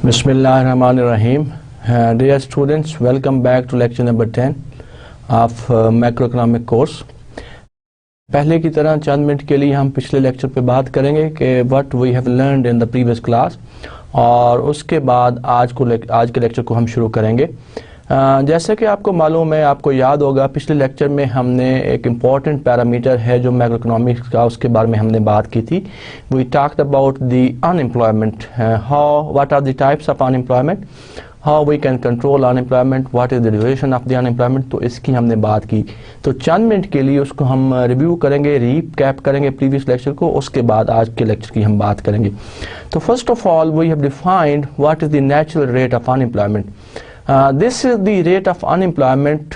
Bismillahirrahmanirrahim. Dear students, welcome back to lecture number 10 of macroeconomic course. पहले की तरह चंद minute के लिए हम पिछले लेक्चर पे बात करेंगे कि what we have learned in the previous class, और उसके बाद आज के लेक्चर को हम शुरू करेंगे। जैसे कि आपको मालूम है, आपको याद होगा, पिछले लेक्चर में हमने एक इम्पॉर्टेंट पैरामीटर है जो मैक्रो इकोनॉमिक्स का, उसके बारे में हमने बात की थी। We talked about the unemployment, what are the types of unemployment, how we can control unemployment, what is the duration of the unemployment. तो इसकी हमने बात की। तो चंद मिनट के लिए उसको हम रिव्यू करेंगे, रीकैप करेंगे प्रीवियस लेक्चर को, उसके बाद आज के लेक्चर की हम बात करेंगे। तो first of all we have defined what is the natural rate of unemployment. This is the rate of unemployment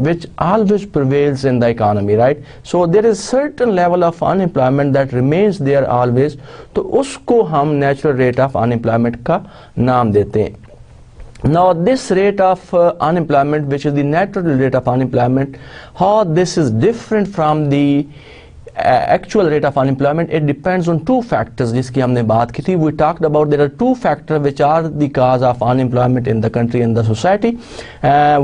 which always prevails in the economy, right? So there is certain level of unemployment that remains there always. तो उसको हम natural rate of unemployment का नाम देते हैं. Now this rate of unemployment, which is the natural rate of unemployment, how this is different from the actual rate of unemployment, it depends on two factors जिसकी हमने बात की थी. We talked about there are two factors which are the cause of unemployment in the country and the society.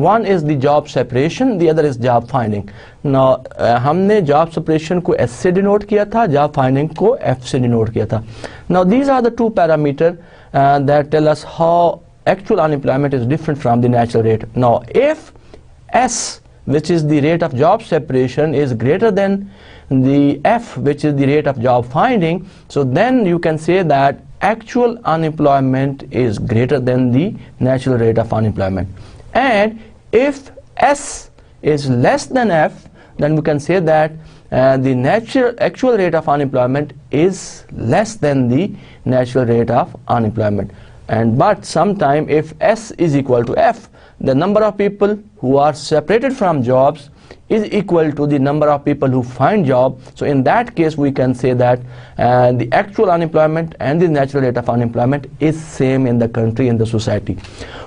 One is the job separation, the other is job finding. Now हमने job separation को S से denote किया था, job finding को F से denote किया था. Now these are the two parameters that tell us how actual unemployment is different from the natural rate. Now if S, which is the rate of job separation, is greater than the F, which is the rate of job finding, so then you can say that actual unemployment is greater than the natural rate of unemployment. And if S is less than F, then we can say that the actual rate of unemployment is less than the natural rate of unemployment. But sometime if S is equal to F, the number of people who are separated from jobs is equal to the number of people who find job. So in that case we can say that the actual unemployment and the natural rate of unemployment is same in the country, in the society.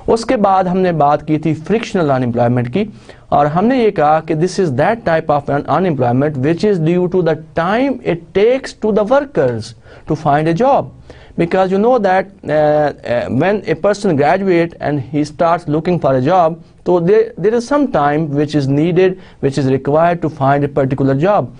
उसके बाद हमने बात की थी frictional unemployment की, और हमने ये कहा कि this is that type of unemployment which is due to the time it takes to the workers to find a job. Because you know that when a person graduates and he starts looking for a job, so there is some time which is needed, which is required to find a particular job.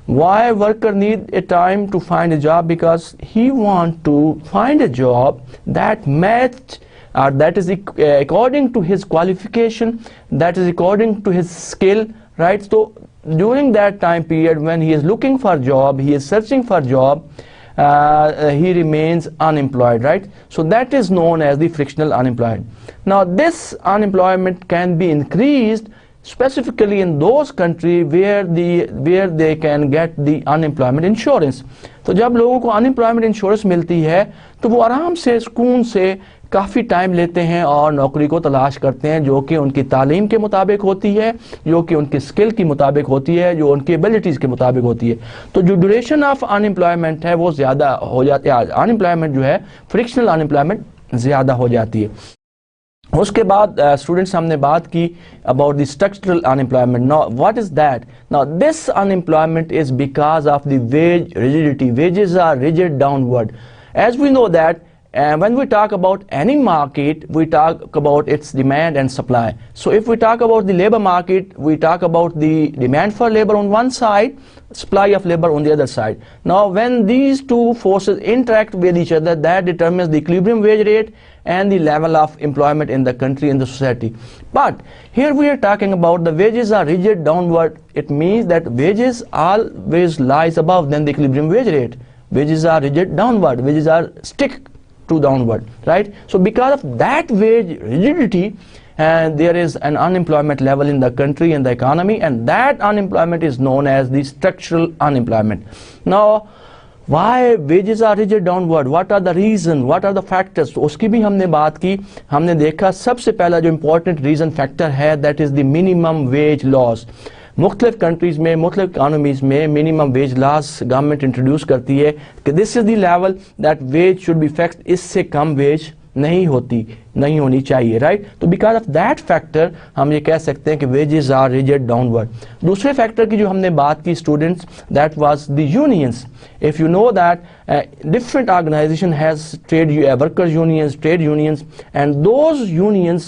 Why worker need a time to find a job? Because he want to find a job that match, or that is according to his qualification, that is according to his skill, right? So during that time period when he is looking for a job, he is searching for a job, he remains unemployed, right? So that is known as the frictional unemployment. Now this unemployment can be increased specifically in those countries where they can get the unemployment insurance. तो जब लोगों को unemployment insurance मिलती है तो वो आराम से सुकून से काफ़ी टाइम लेते हैं और नौकरी को तलाश करते हैं जो कि उनकी तालीम के मुताबिक होती है, जो कि उनकी स्किल के मुताबिक होती है, जो उनकी एबिलिटीज़ के मुताबिक होती है। तो जो ड्यूरेशन ऑफ अनएम्प्लॉयमेंट है वो ज़्यादा हो जाती है, अनएम्प्लॉयमेंट जो है फ्रिक्शनल अनएम्प्लॉयमेंट ज़्यादा हो जाती है। उसके बाद स्टूडेंट्स हमने बात की about the structural unemployment. Now what is that? Now this unemployment is because of the wage rigidity. Wages are rigid downward. As we know that when we talk about any market, we talk about its demand and supply. So if we talk about the labor market, we talk about the demand for labor on one side, supply of labor on the other side. Now when these two forces interact with each other, that determines the equilibrium wage rate and the level of employment in the country, in the society. But here we are talking about the wages are rigid downward. It means that wages always lies above than the equilibrium wage rate. Wages are rigid downward, wages are stick to downward, right? So because of that wage rigidity, and there is an unemployment level in the country and the economy, and that unemployment is known as the structural unemployment. Now why wages are rigid downward? What are the reason? What are the factors? तो उसकी भी हमने बात की. हमने देखा सबसे पहला जो important reason factor है, that is the minimum wage laws. मुख्तलिफ कंट्रीज़ में, मुख्तलिफ इकानमीज़ में minimum wage laws government introduce करती है कि this is the level that wage should be fixed, इससे कम वेज नहीं होनी चाहिए, राइट। तो बिकॉज ऑफ दैट फैक्टर हम ये कह सकते हैं कि वेजेस आर रिजिड डाउनवर्ड। दूसरे फैक्टर की जो हमने बात की students, that was the unions. If you know that different organization has workers unions, trade unions, and those unions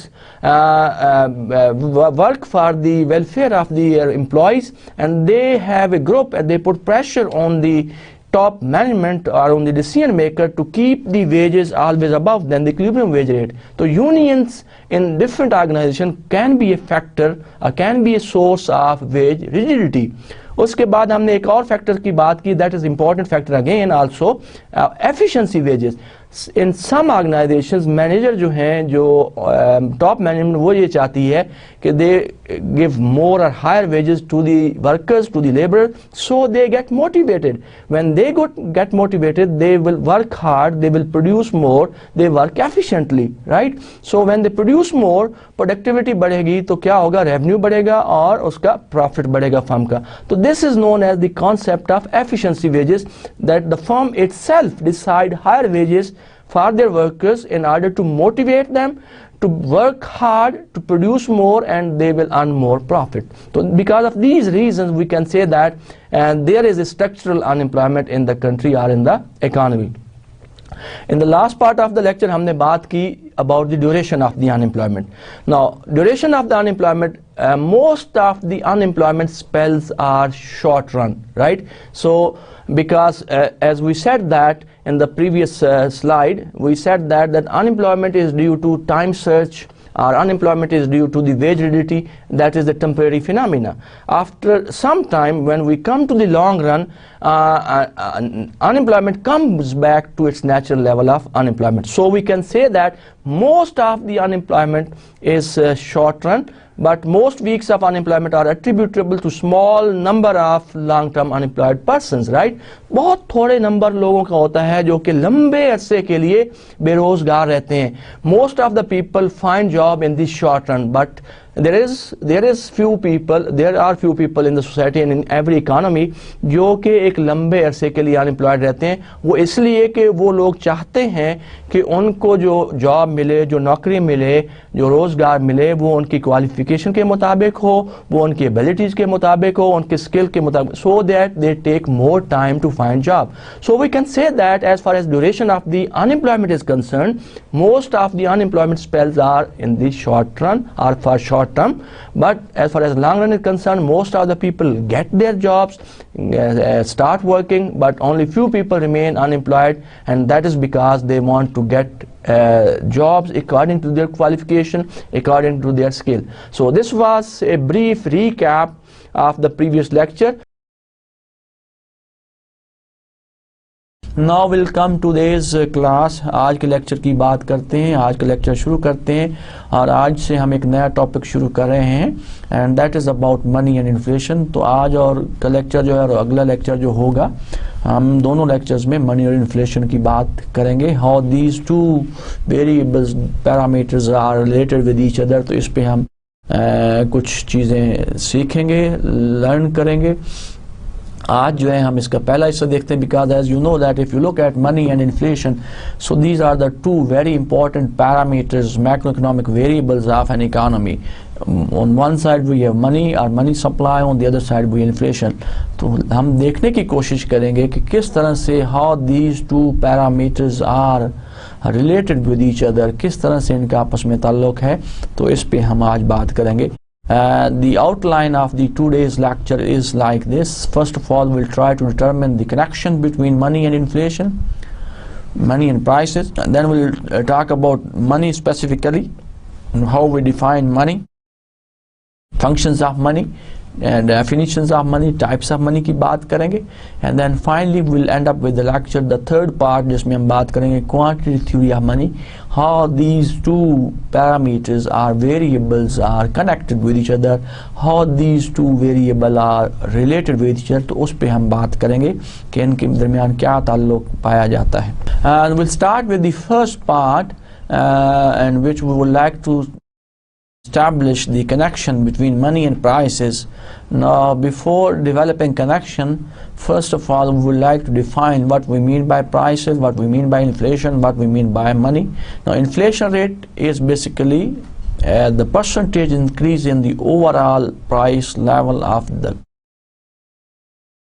work for the welfare of the employees, and they have a group and they put pressure on the top management or on the decision maker to keep the wages always above than the equilibrium wage rate. So unions in different organizations can be a factor or can be a source of wage rigidity. उसके बाद हमने एक और factor की बात की, that is important factor again also, efficiency wages. In some organisations manager जो हैं, जो टॉप मैनेजमेंट, वो ये चाहती है कि दे गिव मोर और higher wages to the workers, to the labour, so they get motivated. When they get motivated they will work hard, they will produce more, they work efficiently, right. So when they produce more, productivity बढ़ेगी तो क्या होगा, revenue बढ़ेगा और उसका profit बढ़ेगा firm का। तो this is known as the concept of efficiency wages, that the firm itself decide higher wages for their workers in order to motivate them to work hard, to produce more, and they will earn more profit. So because of these reasons we can say that there is a structural unemployment in the country or in the economy. In the last part of the lecture हमने बात की about the duration of the unemployment. Now duration of the unemployment, most of the unemployment spells are short run, right? So because as we said that in the previous slide, we said that unemployment is due to time search, or unemployment is due to the wage rigidity, that is the temporary phenomena. After some time, when we come to the long run, unemployment comes back to its natural level of unemployment. So we can say that most of the unemployment is short run, but most weeks of unemployment are attributable to small number of long-term unemployed persons, right? बहुत थोड़े number लोगों का होता है जो कि लंबे अरसे के लिए बेरोजगार रहते हैं. Most of the people find job in the short run, but there are few people in the society and in every economy जो कि एक लंबे अरसे के लिए अनएम्प्लॉयड रहते हैं. वो इसलिए कि वो लोग चाहते हैं कि उनको जो जॉब मिले, जो नौकरी मिले, जो रोज़गार मिले, वो उनकी क्वालिफिकेशन के मुताबिक हो, वो उनकी एबिलिटीज़ के मुताबिक हो, उनके स्किल के मुताबिक, so that they take more time to find job. So we can say that as far as duration of the unemployment is concerned, most of the unemployment spells are in the short run or for short term, but as far as long run is concerned, most of the people get their jobs, start working, but only few people remain unemployed, and that is because they want to get jobs according to their qualification, according to their skill. So this was a brief recap of the previous lecture. Now we'll come to today's class. आज के lecture की बात करते हैं, आज का lecture शुरू करते हैं, और आज से हम एक नया टॉपिक शुरू कर रहे हैं, and that is about money and inflation. तो आज और का लेक्चर जो है और अगला लेक्चर जो होगा, हम दोनों लेक्चर्स में मनी और इन्फ्लेशन की बात करेंगे. How these two variables parameters are related with each other. तो इस पे हम कुछ चीज़ें सीखेंगे, लर्न करेंगे. आज जो है हम इसका पहला हिस्सा देखते हैं, because as you know that if you look at money and inflation, so these are the two very important parameters, macro economic variables of an economy. On one side we have money or money supply, on the other side we inflation. तो हम देखने की कोशिश करेंगे कि किस तरह से how these two parameters are related with each other, किस तरह से इनका आपस में ताल्लुक है. तो इस पे हम आज बात करेंगे. The outline of the today's lecture is like this. First of all, we'll try to determine the connection between money and inflation, money and prices. And then we'll talk about money specifically, and how we define money, functions of money, and definitions of money, types of money की बात करेंगे. And then finally we'll end up with the lecture, the third part, जिसमें हम बात करेंगे quantitative theory of money, how these two parameters or variables are connected with each other, how these two variables are related with each other. तो उस पे हम बात करेंगे कि इनके दरमियान क्या ताल्लुक पाया जाता है. And we'll start with the first part, and which we would like to establish the connection between money and prices. Now, before developing connection, first of all, we would like to define what we mean by prices, what we mean by inflation, what we mean by money. Now, inflation rate is basically the percentage increase in the overall price level of the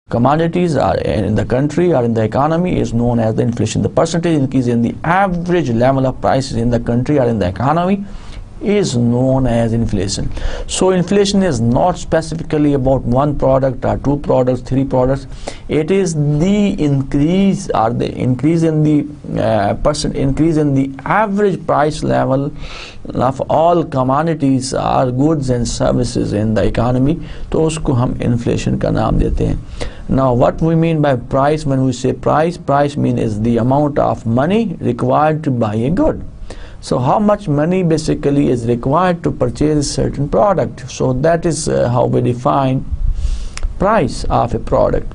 commodities are in the country or in the economy is known as the inflation. The percentage increase in the average level of prices in the country or in the economy is known as inflation. So inflation is not specifically about one product or two products, three products. It is the increase or the increase in the increase in the average price level of all commodities or goods and services in the economy. तो उसको हम inflation का नाम देते हैं. Now, what we mean by price, when we say price mean is the amount of money required to buy a good. So how much money basically is required to purchase a certain product. So that is how we define price of a product.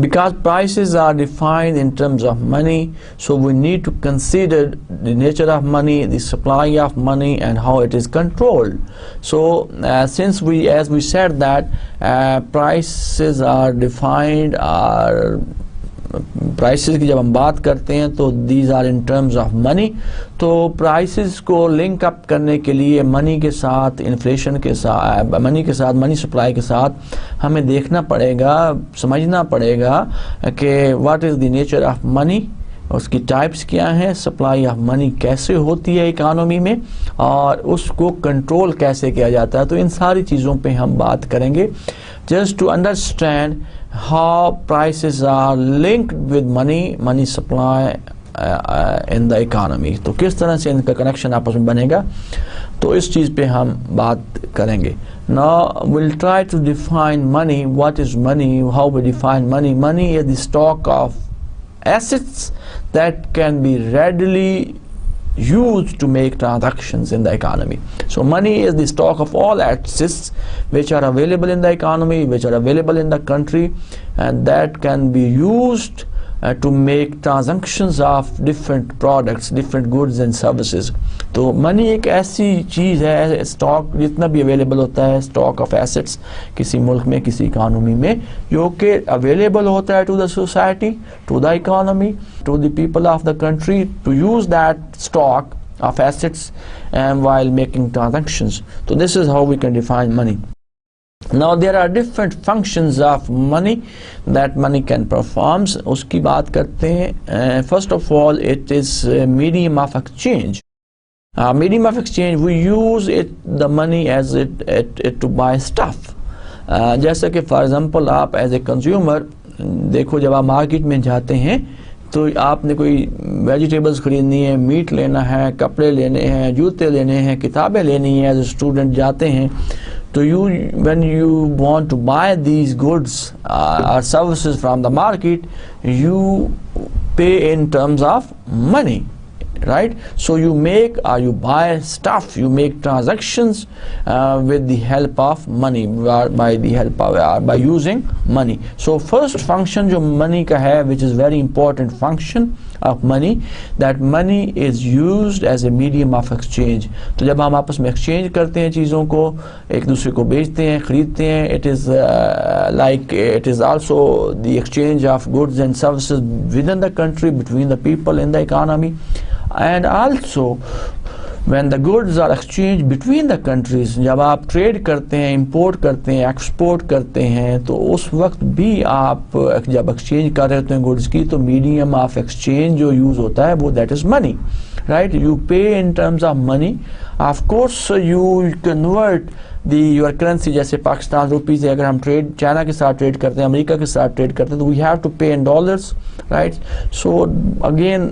Because prices are defined in terms of money, so we need to consider the nature of money, the supply of money, and how it is controlled. So since as we said that prices are defined, prices की जब हम बात करते हैं तो these are in terms of money. तो prices को link up करने के लिए मनी के साथ, इन्फ्लेशन के साथ, मनी सप्लाई के साथ हमें देखना पड़ेगा, समझना पड़ेगा कि what is the nature of money, उसकी टाइप्स क्या हैं, सप्लाई ऑफ मनी कैसे होती है इकानमी में और उसको कंट्रोल कैसे किया जाता है. तो इन सारी चीज़ों पे हम बात करेंगे just to understand how prices are linked with money supply in the economy. तो किस तरह से इनका कनेक्शन आपस में बनेगा, तो इस चीज़ पे हम बात करेंगे. Now we'll try to define money. What is money? How we define money? Money is the stock of assets that can be readily used to make transactions in the economy. So money is the stock of all assets which are available in the economy, which are available in the country, and that can be used to make transactions of different products, different goods and services. तो money एक ऐसी चीज़ है, stock जितना भी available होता है, stock of assets किसी मुल्क में, किसी इकानमी में, जो कि अवेलेबल होता है to the society, to the economy, to the people of the country to use that stock of assets and while making transactions. So this is how we can define money. Now there are different functions of money that money can perform. उसकी बात करते हैं. First of all, it is a medium of exchange. Medium of exchange, we use the money as it to buy stuff. जैसे कि for example आप as a consumer देखो, जब आप मार्केट में जाते हैं तो आपने कोई वेजिटेबल्स खरीदनी है, मीट लेना है, कपड़े लेने हैं, जूते लेने हैं, किताबें लेनी है, एज ए स्टूडेंट जाते हैं, तो when you want to buy these goods or services from the market, you pay in terms of money, right? So you make or you buy stuff, you make transactions with the help of money, by using money. So first function जो money का है, which is very important function of money, that money is used as a medium of exchange. तो जब हम आपस में exchange करते हैं चीज़ों को, एक दूसरे को बेचते हैं, खरीदते हैं, it is like it is also the exchange of goods and services within the country, between the people in the economy. And also when the goods are exchanged between the countries, जब आप trade करते हैं, import करते हैं, export करते हैं, तो उस वक्त भी आप जब एक्सचेंज कर रहे होते हैं गुड्स की, तो मीडियम ऑफ एक्सचेंज जो यूज़ होता है वो that is money, right? You pay in terms of money. Of course you convert your currency, जैसे पाकिस्तान रुपीज़ है, अगर हम ट्रेड चाइना के साथ ट्रेड करते हैं, अमेरिका के साथ ट्रेड करते हैं, तो we have to pay in dollars, right? So again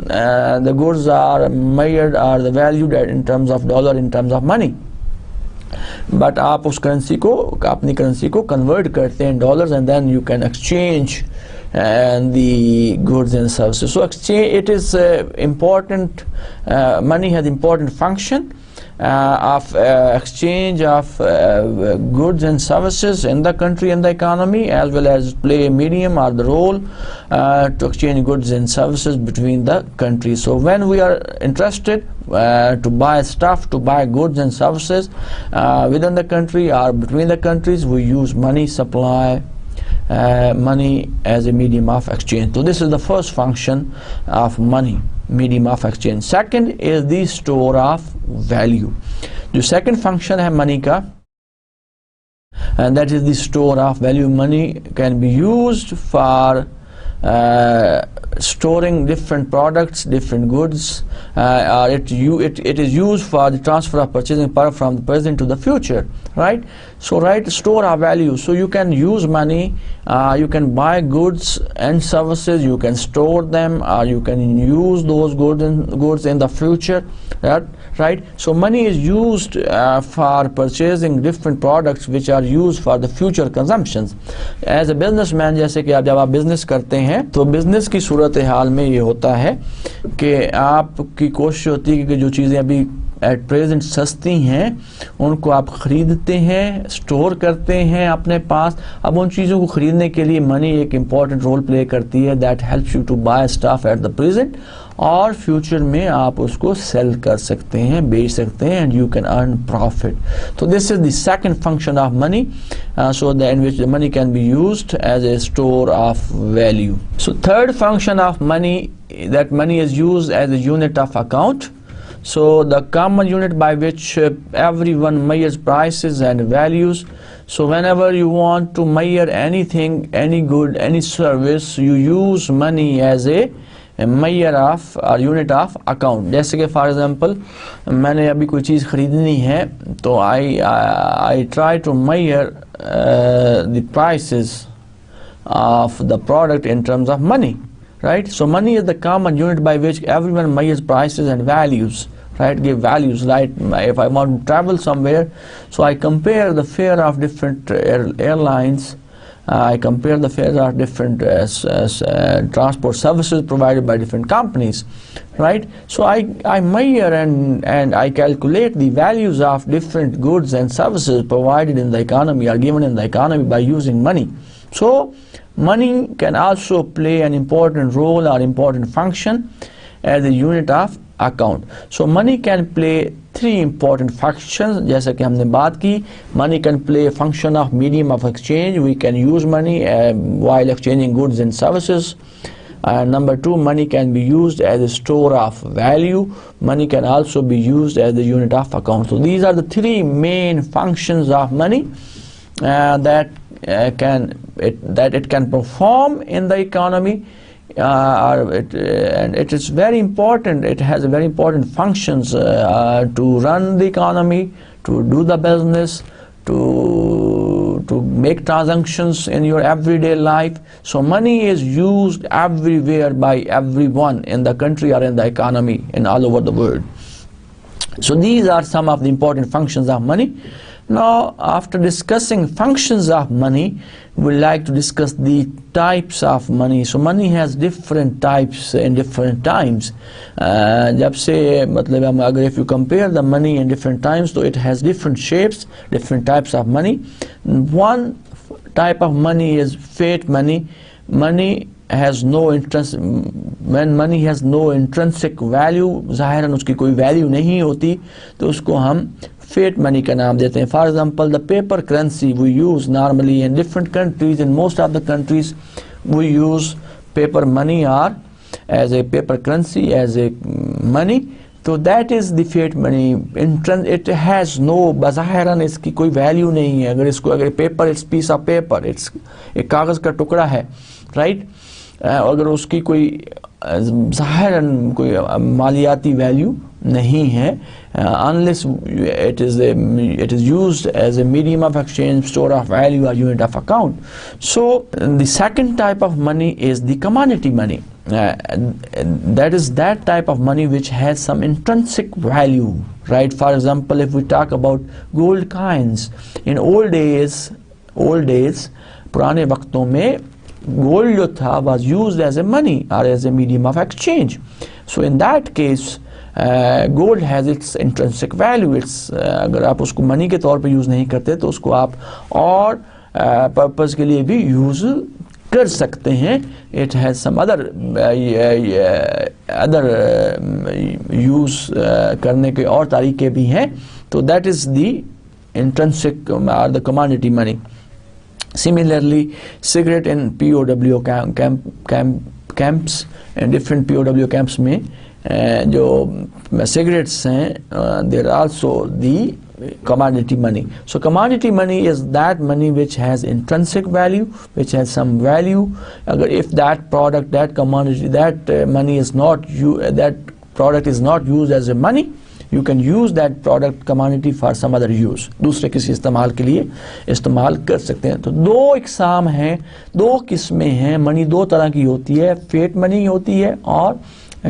the goods are measured are the valued in terms of dollar, in terms of money. But आप उस करेंसी को, अपनी करेंसी को कन्वर्ट करते हैं dollars, and then you can exchange and the goods and services. So exchange, it is important, money has important function, of exchange of goods and services in the country and the economy, as well as play a medium or the role to exchange goods and services between the countries. So when we are interested to buy stuff, to buy goods and services within the country or between the countries, we use money supply, money as a medium of exchange. So this is the first function of money, medium of exchange. Second is the store of value. जो second function है money का, and that is the store of value. Money can be used for storing different products, different goods, or it is used for the transfer of purchasing power from the present to the future, right? So store of value. So you can use money, you can buy goods and services, you can store them, or you can use those goods in the future, right? So money is used for purchasing different products which are used for the future consumptions. As a businessman, जैसे कि जब आप business करते हैं तो business की सूरत हाल में ये होता है कि आपकी कोशिश होती है कि जो चीज़ें अभी एट प्रेजेंट सस्ती हैं उनको आप ख़रीदते हैं, स्टोर करते हैं अपने पास. अब उन चीज़ों को ख़रीदने के लिए मनी एक इम्पॉर्टेंट रोल प्ले करती है. That helps you to buy stuff at the present, और फ्यूचर में आप उसको सेल कर सकते हैं, बेच सकते हैं, and you can earn profit. तो this is the second function of money, so that in which the money can be used as a store of value. So third function of money, that money is used as a unit of account. So the common unit by which everyone measures prices and values. So whenever you want to measure anything, any good, any service, you use money as a measure of or unit of account. जैसे कि for example मैंने अभी कोई चीज़ खरीदनी है तो I try to measure the prices of the product in terms of money, right? So money is the common unit by which everyone measures prices and values, right? Give values, right? If I want to travel somewhere, so I compare the fare of different airlines, I compare the fares of different transport services provided by different companies, right? So I measure and I calculate the values of different goods and services provided in the economy or given in the economy by using money. So money can also play an important role or important function as a unit of account. So money can play three important functions. जैसा कि हमने बात की, money can play a function of medium of exchange. We can use money while exchanging goods and services. Number two, money can be used as a store of value. Money can also be used as the unit of account. So these are the three main functions of money that it can perform in the economy. And it is very important. It has a very important functions to run the economy, to do the business, to make transactions in your everyday life. So money is used everywhere by everyone in the country or in the economy and all over the world. So these are some of the important functions of money. Now, after discussing functions of money, we like to discuss the types of money. So money has different types in different times. जब से मतलब हम अगर if you compare the money in different times, so it has different shapes, different types of money. One type of money is fiat money. Money has no interest. When money has no intrinsic value, ज़ाहिरन उसकी कोई value नहीं होती, तो उसको हम fiat money का नाम देते हैं. For example, the paper currency we use normally in different countries, in most of the countries we use paper money or as a paper currency, as a money. So that is the fiat money. It has no, बज़ाहिरन इसकी कोई value नहीं है. अगर paper, it's piece of paper, it's एक कागज़ का टुकड़ा है, right? अगर उसकी कोई ज़ाहिरन कोई मालियाती वैल्यू नहीं है, unless it is used as a medium of exchange, store of value or unit of account. So the second type of money is the commodity money. That is that type of money which has some intrinsic value, right? For example, if we talk about gold coins, in old days पुराने वक्तों में gold जो था was used as a money or as a medium of exchange. So in that case, gold has its intrinsic value, it's अगर आप उसको money के तौर पे यूज़ नहीं करते तो उसको आप और पर्पज़ के लिए भी यूज़ कर सकते हैं. It has some other use करने के और तरीके भी हैं. तो that is the intrinsic or the commodity money. Similarly, cigarette in POW camps and different POW camps में जो cigarettes हैं, there are also the commodity money. So commodity money is that money which has intrinsic value, which has some value. अगर if that product, that commodity, that money is not that product is not used as a money, you can use that product commodity for some other use. दूसरे किसी इस्तेमाल के लिए इस्तेमाल कर सकते हैं. तो दो इकसाम हैं, दो किस्में हैं. मनी दो तरह की होती है, फेट मनी होती है और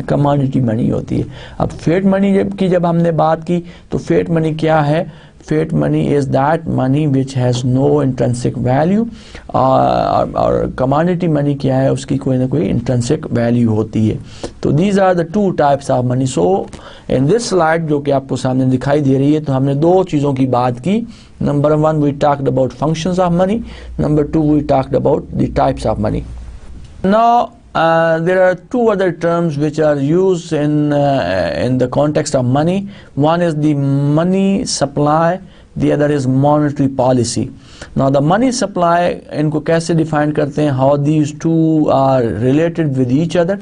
कमोडिटी मनी होती है. अब फेट मनी की जब हमने बात की तो फेट मनी क्या है? Fiat money is that money which has no intrinsic value, और कमोडिटी मनी क्या है? उसकी कोई ना कोई इंट्रिंसिक वैल्यू होती है. तो these are the two types of money. So in this slide जो कि आपको सामने दिखाई दे रही है, तो हमने दो चीज़ों की बात की. Number one, we talked about functions of money. Number two, we talked about the types of money. Now there are two other terms which are used in the context of money. One is the money supply, the other is monetary policy. Now the money supply, इनको कैसे define करते हैं? How these two are related with each other?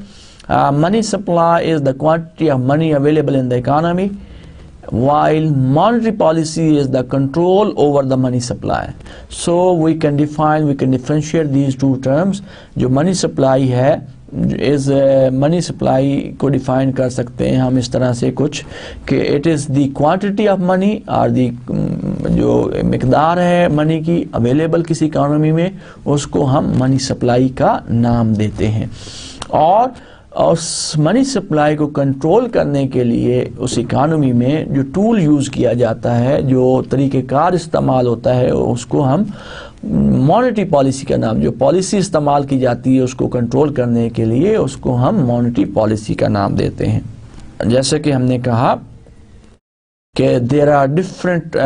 Money supply is the quantity of money available in the economy, while monetary policy is the control over the money supply. So we can differentiate these two terms. जो money supply है, is money supply को define कर सकते हैं हम इस तरह से कुछ कि it is the quantity of money, और the जो मिकदार है मनी की available किसी इकोनॉमी में, उसको हम money supply का नाम देते हैं. और उस मनी सप्लाई को कंट्रोल करने के लिए उस इकानमी में जो टूल यूज़ किया जाता है, जो तरीक़ेकार इस्तेमाल होता है, उसको हम मॉनेटरी पॉलिसी का नाम, जो पॉलिसी इस्तेमाल की जाती है उसको कंट्रोल करने के लिए, उसको हम मॉनेटरी पॉलिसी का नाम देते हैं. जैसे कि हमने कहा कि there are different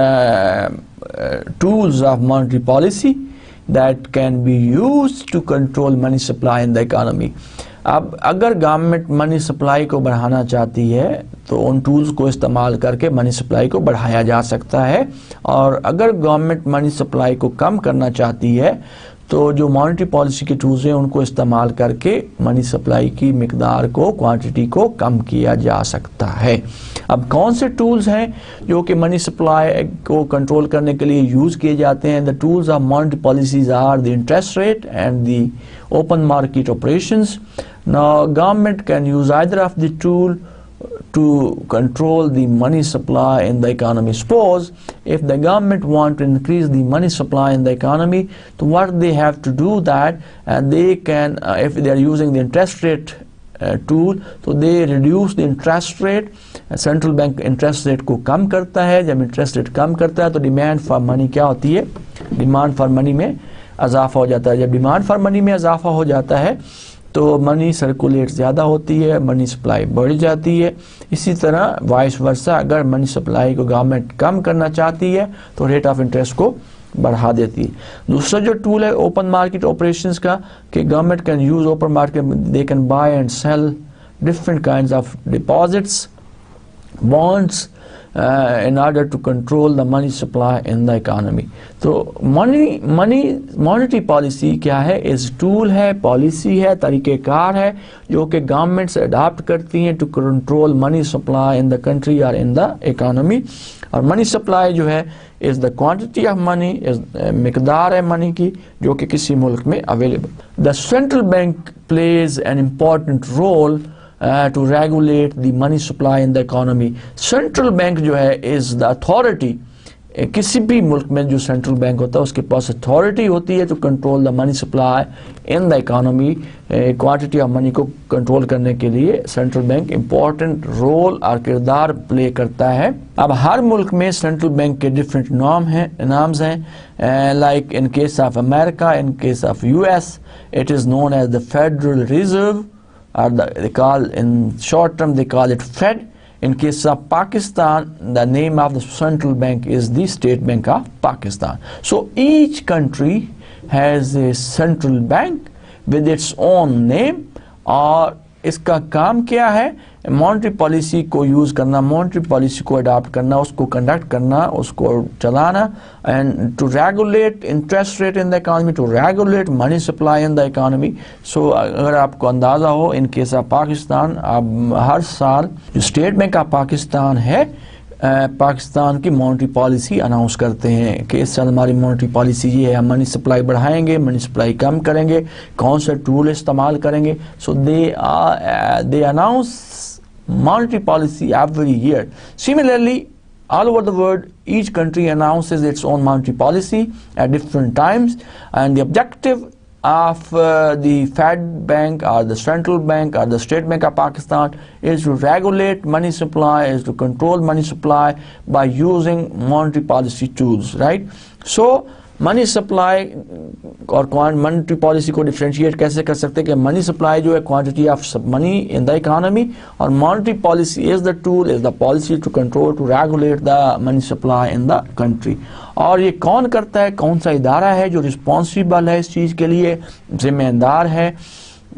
tools of monetary policy that can be used to control money supply in the economy. अब अगर गवर्नमेंट मनी सप्लाई को बढ़ाना चाहती है तो उन टूल्स को इस्तेमाल करके मनी सप्लाई को बढ़ाया जा सकता है, और अगर गवर्नमेंट मनी सप्लाई को कम करना चाहती है तो जो मॉनेटरी पॉलिसी के टूल्स हैं उनको इस्तेमाल करके मनी सप्लाई की मिकदार को, क्वांटिटी को कम किया जा सकता है. अब कौन से टूल्स हैं जो कि मनी सप्लाई को कंट्रोल करने के लिए यूज़ किए जाते हैं? The tools of monetary policies are the interest rate and the open market operations. Now government can use either of the tool to control the money supply in the economy. Suppose if the government want to increase the money supply in the economy, so what they have to do that, and they can if they are using the interest rate tool, so they reduce the interest rate. Central bank interest rate को कम करता है. जब interest rate कम करता है तो demand for money क्या होती है? डिमांड फॉर मनी में इजाफा हो जाता है. जब डिमांड फॉर मनी में इजाफा हो जाता है तो मनी सर्कुलेट ज़्यादा होती है, मनी सप्लाई बढ़ जाती है. इसी तरह वाइस वर्सा, अगर मनी सप्लाई को गवर्नमेंट कम करना चाहती है तो रेट ऑफ इंटरेस्ट को बढ़ा देती है. दूसरा जो टूल है ओपन मार्केट ऑपरेशंस का, कि government can use open market, they can buy and sell different kinds of deposits, bonds in order to control the money supply in the economy. तो monetary policy क्या है? इस tool है, policy है, तरीक़ेकार है जो कि गवर्नमेंट से अडॉप्ट करती हैं to control money supply in the country और इन द इकोनॉमी. और मनी सप्लाई जो है is the quantity of money, मिकदार है मनी की जो कि किसी मुल्क में available. The central bank plays an important role to regulate the money supply in the economy. Central bank जो है is the authority. किसी भी मुल्क में जो सेंट्रल बैंक होता है उसके पास अथॉरिटी होती है to control the money supply in the economy. Quantity of money को कंट्रोल करने के लिए सेंट्रल बैंक इम्पॉर्टेंट रोल और किरदार प्ले करता है. अब हर मुल्क में सेंट्रल बैंक के डिफरेंट नाम्स हैं. Like in case of America, in case of US, it is known as the federal reserve, or they call in short term they call it Fed. In case of Pakistan, the name of the central bank is the State Bank of Pakistan. So each country has a central bank with its own name, और इसका काम क्या है? Monetary policy को use करना, monetary policy को adopt करना, उसको कंडक्ट करना, उसको चलाना, and to regulate interest rate in the economy, to regulate money supply in the economy. So अगर आपको अंदाज़ा हो, इन केस ऑफ पाकिस्तान, आप हर साल जो स्टेट बैंक ऑफ पाकिस्तान है, पाकिस्तान की मॉनेटरी पॉलिसी अनाउंस करते हैं कि इस साल हमारी मॉनेटरी पॉलिसी ये है, हम मनी सप्लाई बढ़ाएंगे, मनी सप्लाई कम करेंगे, कौन सा टूल इस्तेमाल करेंगे. So they announce monetary policy every year. Similarly, all over the world, each country announces its own monetary policy at different times, and the objective of the Fed Bank or the Central Bank or the State Bank of Pakistan is to regulate money supply, is to control money supply by using monetary policy tools, right? So money supply और monetary policy को differentiate कैसे कर सकते हैं कि money supply जो है quantity of money in the economy, और monetary policy is the tool, is the policy to control, to regulate the money supply in the country. और ये कौन करता है, कौन सा इदारा है जो रिस्पॉन्सिबल है इस चीज़ के लिए, जिम्मेदार है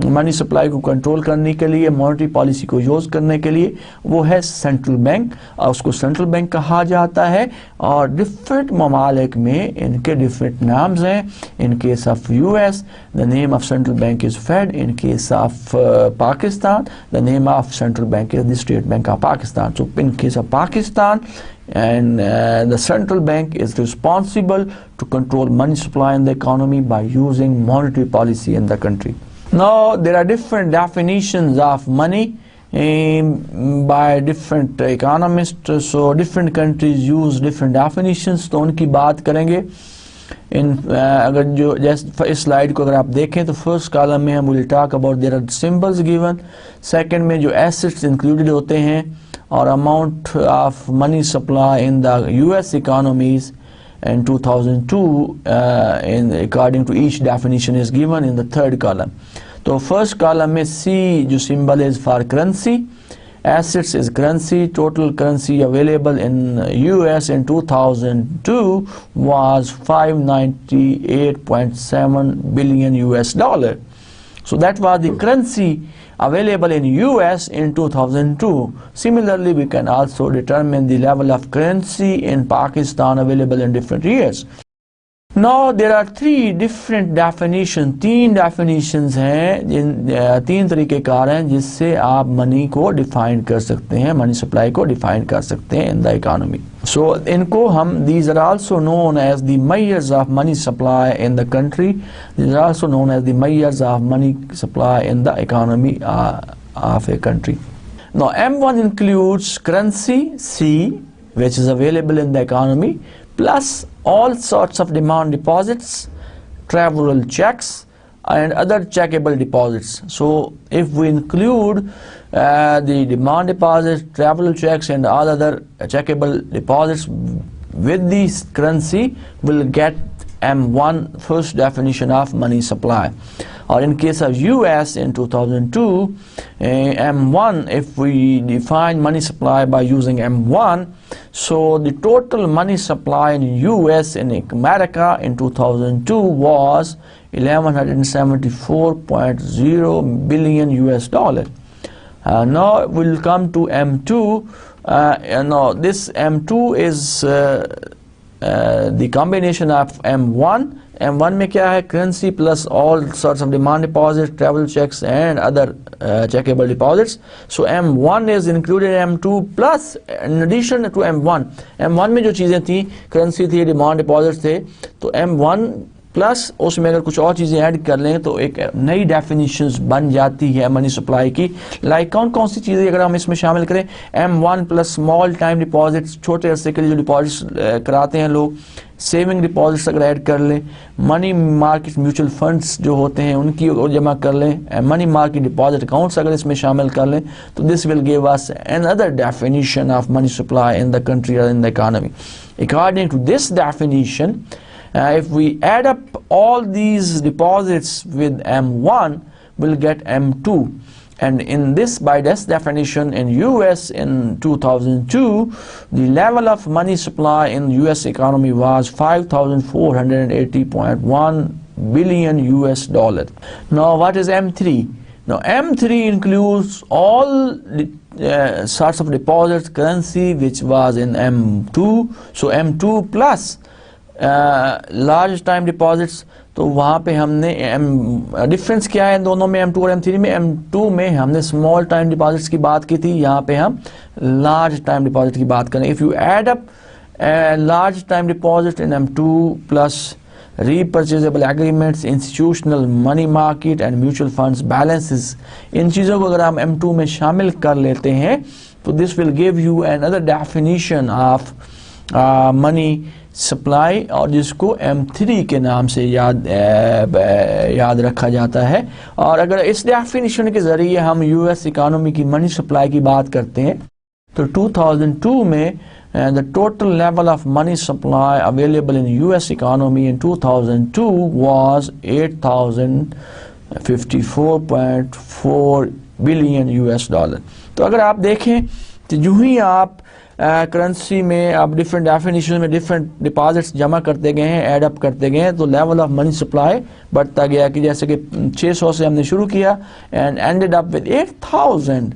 मनी सप्लाई को कंट्रोल करने के लिए, मॉनेटरी पॉलिसी को यूज़ करने के लिए? वो है सेंट्रल बैंक, और उसको सेंट्रल बैंक कहा जाता है. और डिफरेंट ममालिक में इनके डिफरेंट नाम्स हैं. In case of US the name of central bank is Fed. In case of Pakistan the name of central bank is the state bank of Pakistan. So in case of Pakistan, and the central bank is responsible to control money supply in the economy by using monetary policy in the country. Now there are different definitions of money by different economists, so different countries use different definitions. तो उनकी बात करेंगे. अगर जो जैसे इस slide को अगर आप देखें तो फर्स्ट कॉलम में हम will talk about there are symbols given. Second में जो एसेट्स इंक्लूडेड होते हैं और amount of money supply in the US economies in 2002 according to each definition is given in the third column. तो first column में C जो symbol is for currency, assets is currency, total currency available in US in 2002 was 598.7 billion US dollar. So that was the currency available in US in 2002. Similarly, we can also determine the level of currency in Pakistan available in different years. Now there are three different definitions. तीन definitions हैं, तीन तरीक़ेकार हैं जिससे आप money को define कर सकते हैं, मनी सप्लाई को डिफाइन कर सकते हैं इन द इकोनॉमी. So इनको हम these are also known as the measures of money supply in the country. These are also known as the measures of money supply in the economy of a country. Now M1 includes currency C, which is available in the economy, plus all sorts of demand deposits, travel checks, and other checkable deposits. So if we include the demand deposits, travel checks, and all other checkable deposits with this currency, we'll get M1, first definition of money supply. Or in case of US in 2002, M1, if we define money supply by using M1, so the total money supply in US in America in 2002 was 1174.0 billion US dollar. Now we'll come to M2. Now this M2 is the combination of M1. M1 में क्या है? Currency plus all sorts of demand deposits, travel checks, and other checkable deposits. So M1 is included in M2 plus in addition to M1. M1 में जो चीज़ें थी, currency थी, demand deposits थे, तो M1 प्लस उसमें अगर कुछ और चीज़ें ऐड कर लें तो एक नई डेफिनेशंस बन जाती है मनी सप्लाई की. लाइक कौन कौन सी चीज़ें अगर हम इसमें शामिल करें? M1 plus small time deposits, छोटे अरसे के लिए जो डिपॉजिट्स कराते हैं लोग, सेविंग डिपॉजिट्स अगर ऐड कर लें, मनी मार्केट म्यूचुअल फंड्स जो होते हैं उनकी जमा कर लें, मनी मार्केट डिपॉजिट अकाउंट्स अगर इसमें शामिल कर लें, तो this will give us another definition of money supply in the country और in the economy. According to this definition, if we add up all these deposits with M1, we'll get M2. And in this, by this definition, in US in 2002, the level of money supply in US economy was 5,480.1 billion US dollar. Now what is M3? Now M3 includes all the sorts of deposits, currency which was in M2. So M2 plus large time deposits. तो वहाँ पे हमने difference क्या है दोनों में, M2 और M3 में? M2 में हमने स्मॉल टाइम डिपॉजिट्स की बात की थी, यहाँ पे हम लार्ज टाइम डिपॉजिट की बात करें. If you add up large time deposit in M2 plus repurchasable agreements, institutional money market and mutual funds balances, इन चीज़ों को अगर हम M2 में शामिल कर लेते हैं तो this will give you another definition of money supply, और जिसको M3 के नाम से याद रखा जाता है. और अगर इस डेफिनेशन के ज़रिए हम US इकोनॉमी की मनी सप्लाई की बात करते हैं तो 2002 में the total level of money supply available in US economy in 2002 was 8,054.4 billion US dollar. तो अगर आप देखें तो जो ही आप करेंसी में आप डिफरेंट डेफिनेशन में डिफरेंट डिपॉजिट्स जमा करते गए हैं, एड अप करते गए हैं, तो लेवल ऑफ मनी सप्लाई बढ़ता गया कि जैसे कि 600 से हमने शुरू किया and ended up with 8,000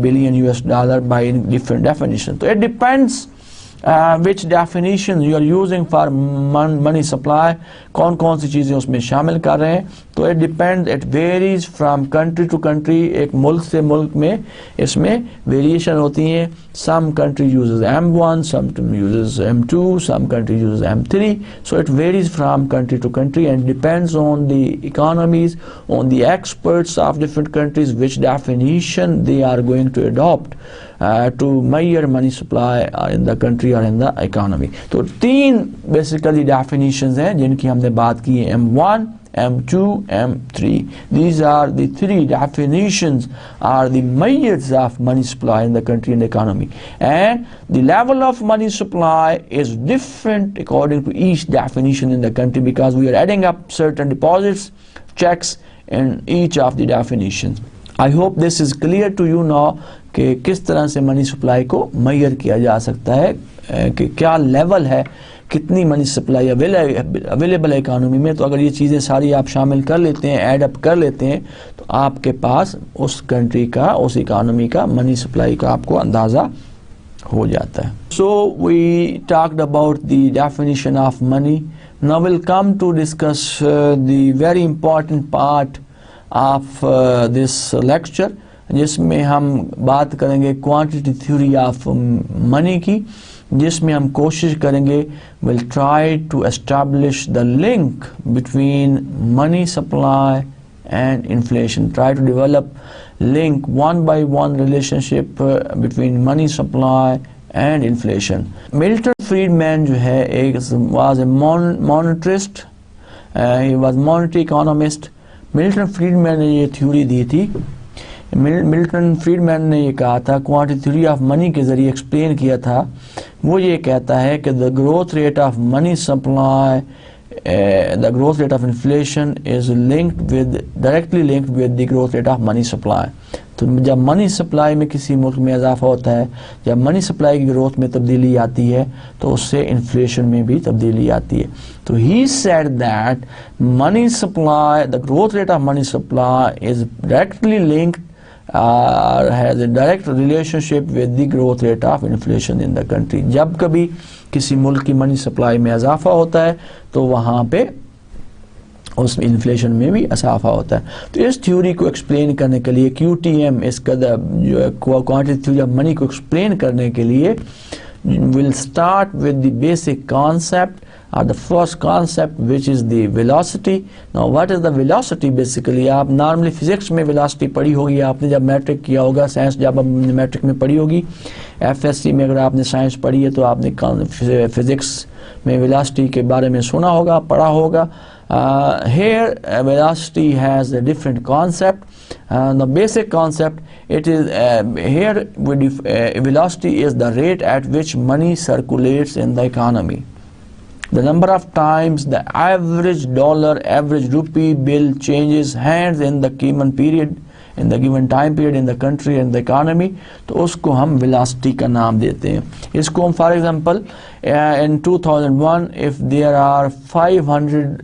billion US dollar by different definition. So it depends which definition you are using for money supply, कौन सी चीज़ें उसमें शामिल कर रहे हैं. तो it depends, it varies from country to country. एक मुल्क से मुल्क में इसमें वेरिएशन होती हैं. Some country uses M1, some uses M2, some country uses M3. So it varies from country to country and depends on the economies, on the experts of different countries, which definition they are going to adopt to measure money supply in the country or in the economy. तो तीन basically definitions हैं जिनकी हमने बात की है, M1, M2, M3. These are the three definitions, are the measures of money supply in the country and economy. And the level of money supply is different according to each definition in the country, because we are adding up certain deposits, checks in each of the definitions. I hope this is clear to you now कि किस तरह से money supply को major किया जा सकता है, कि क्या लेवल है, कितनी मनी सप्लाई अवेलेबल है इकानमी में. तो अगर ये चीज़ें सारी आप शामिल कर लेते हैं, ऐड अप कर लेते हैं, तो आपके पास उस कंट्री का, उस इकानमी का मनी सप्लाई का आपको अंदाज़ा हो जाता है. So we talked about the definition of money. Now will come to discuss the very important part of this lecture, जिसमें हम बात करेंगे क्वांटिटेटिव थ्योरी ऑफ मनी की, जिसमें हम कोशिश करेंगे will try to establish the link between money supply and inflation, try to develop link one by one relationship between money supply and inflation. Milton Friedman जो है एक was a monetarist, he was monetary economist. Milton Friedman ने ये theory दी थी. Milton Friedman ने ये कहा था, क्वांटिटेटिव थ्योरी ऑफ मनी के ज़रिए एक्सप्लेन किया था. वो ये कहता है कि the growth rate of money supply, the growth rate of inflation is linked with, directly linked with the growth rate of money supply. तो जब मनी सप्लाई में किसी मुल्क में इजाफा होता है, जब मनी सप्लाई की ग्रोथ में तब्दीली आती है, तो उससे इन्फ्लेशन में भी तब्दीली आती है. तो he said that money supply, the growth rate of money supply is directly linked has a direct relationship with the growth rate of inflation in the country. जब कभी किसी मुल्क की मनी सप्लाई में इजाफा होता है तो वहाँ पे उस इन्फ्लेशन में भी इजाफा होता है. तो इस थ्योरी को एक्सप्लेन करने के लिए QTM, इसका जो क्वांटिटेटिव थ्योरी ऑफ मनी को एक्सप्लेन करने के लिए will start with the basic concept, or the first concept, which is the velocity. Now what is the velocity basically? आप नॉर्मली फिजिक्स में वेलोसिटी पढ़ी होगी, आपने जब मैट्रिक किया होगा, साइंस जब आपने मैट्रिक में पढ़ी होगी, FSC में अगर आपने साइंस पढ़ी है तो आपने फिजिक्स में वेलोसिटी के बारे में सुना होगा, पढ़ा होगा. Here velocity has a different concept. The basic concept, it is here velocity is the rate at which money circulates in the economy. The number of times the average dollar, average rupee bill changes hands in the given period in the given time period in the country and the economy, तो उसको हम velocity का नाम देते हैं. इसको हम for example in 2001 if there are 500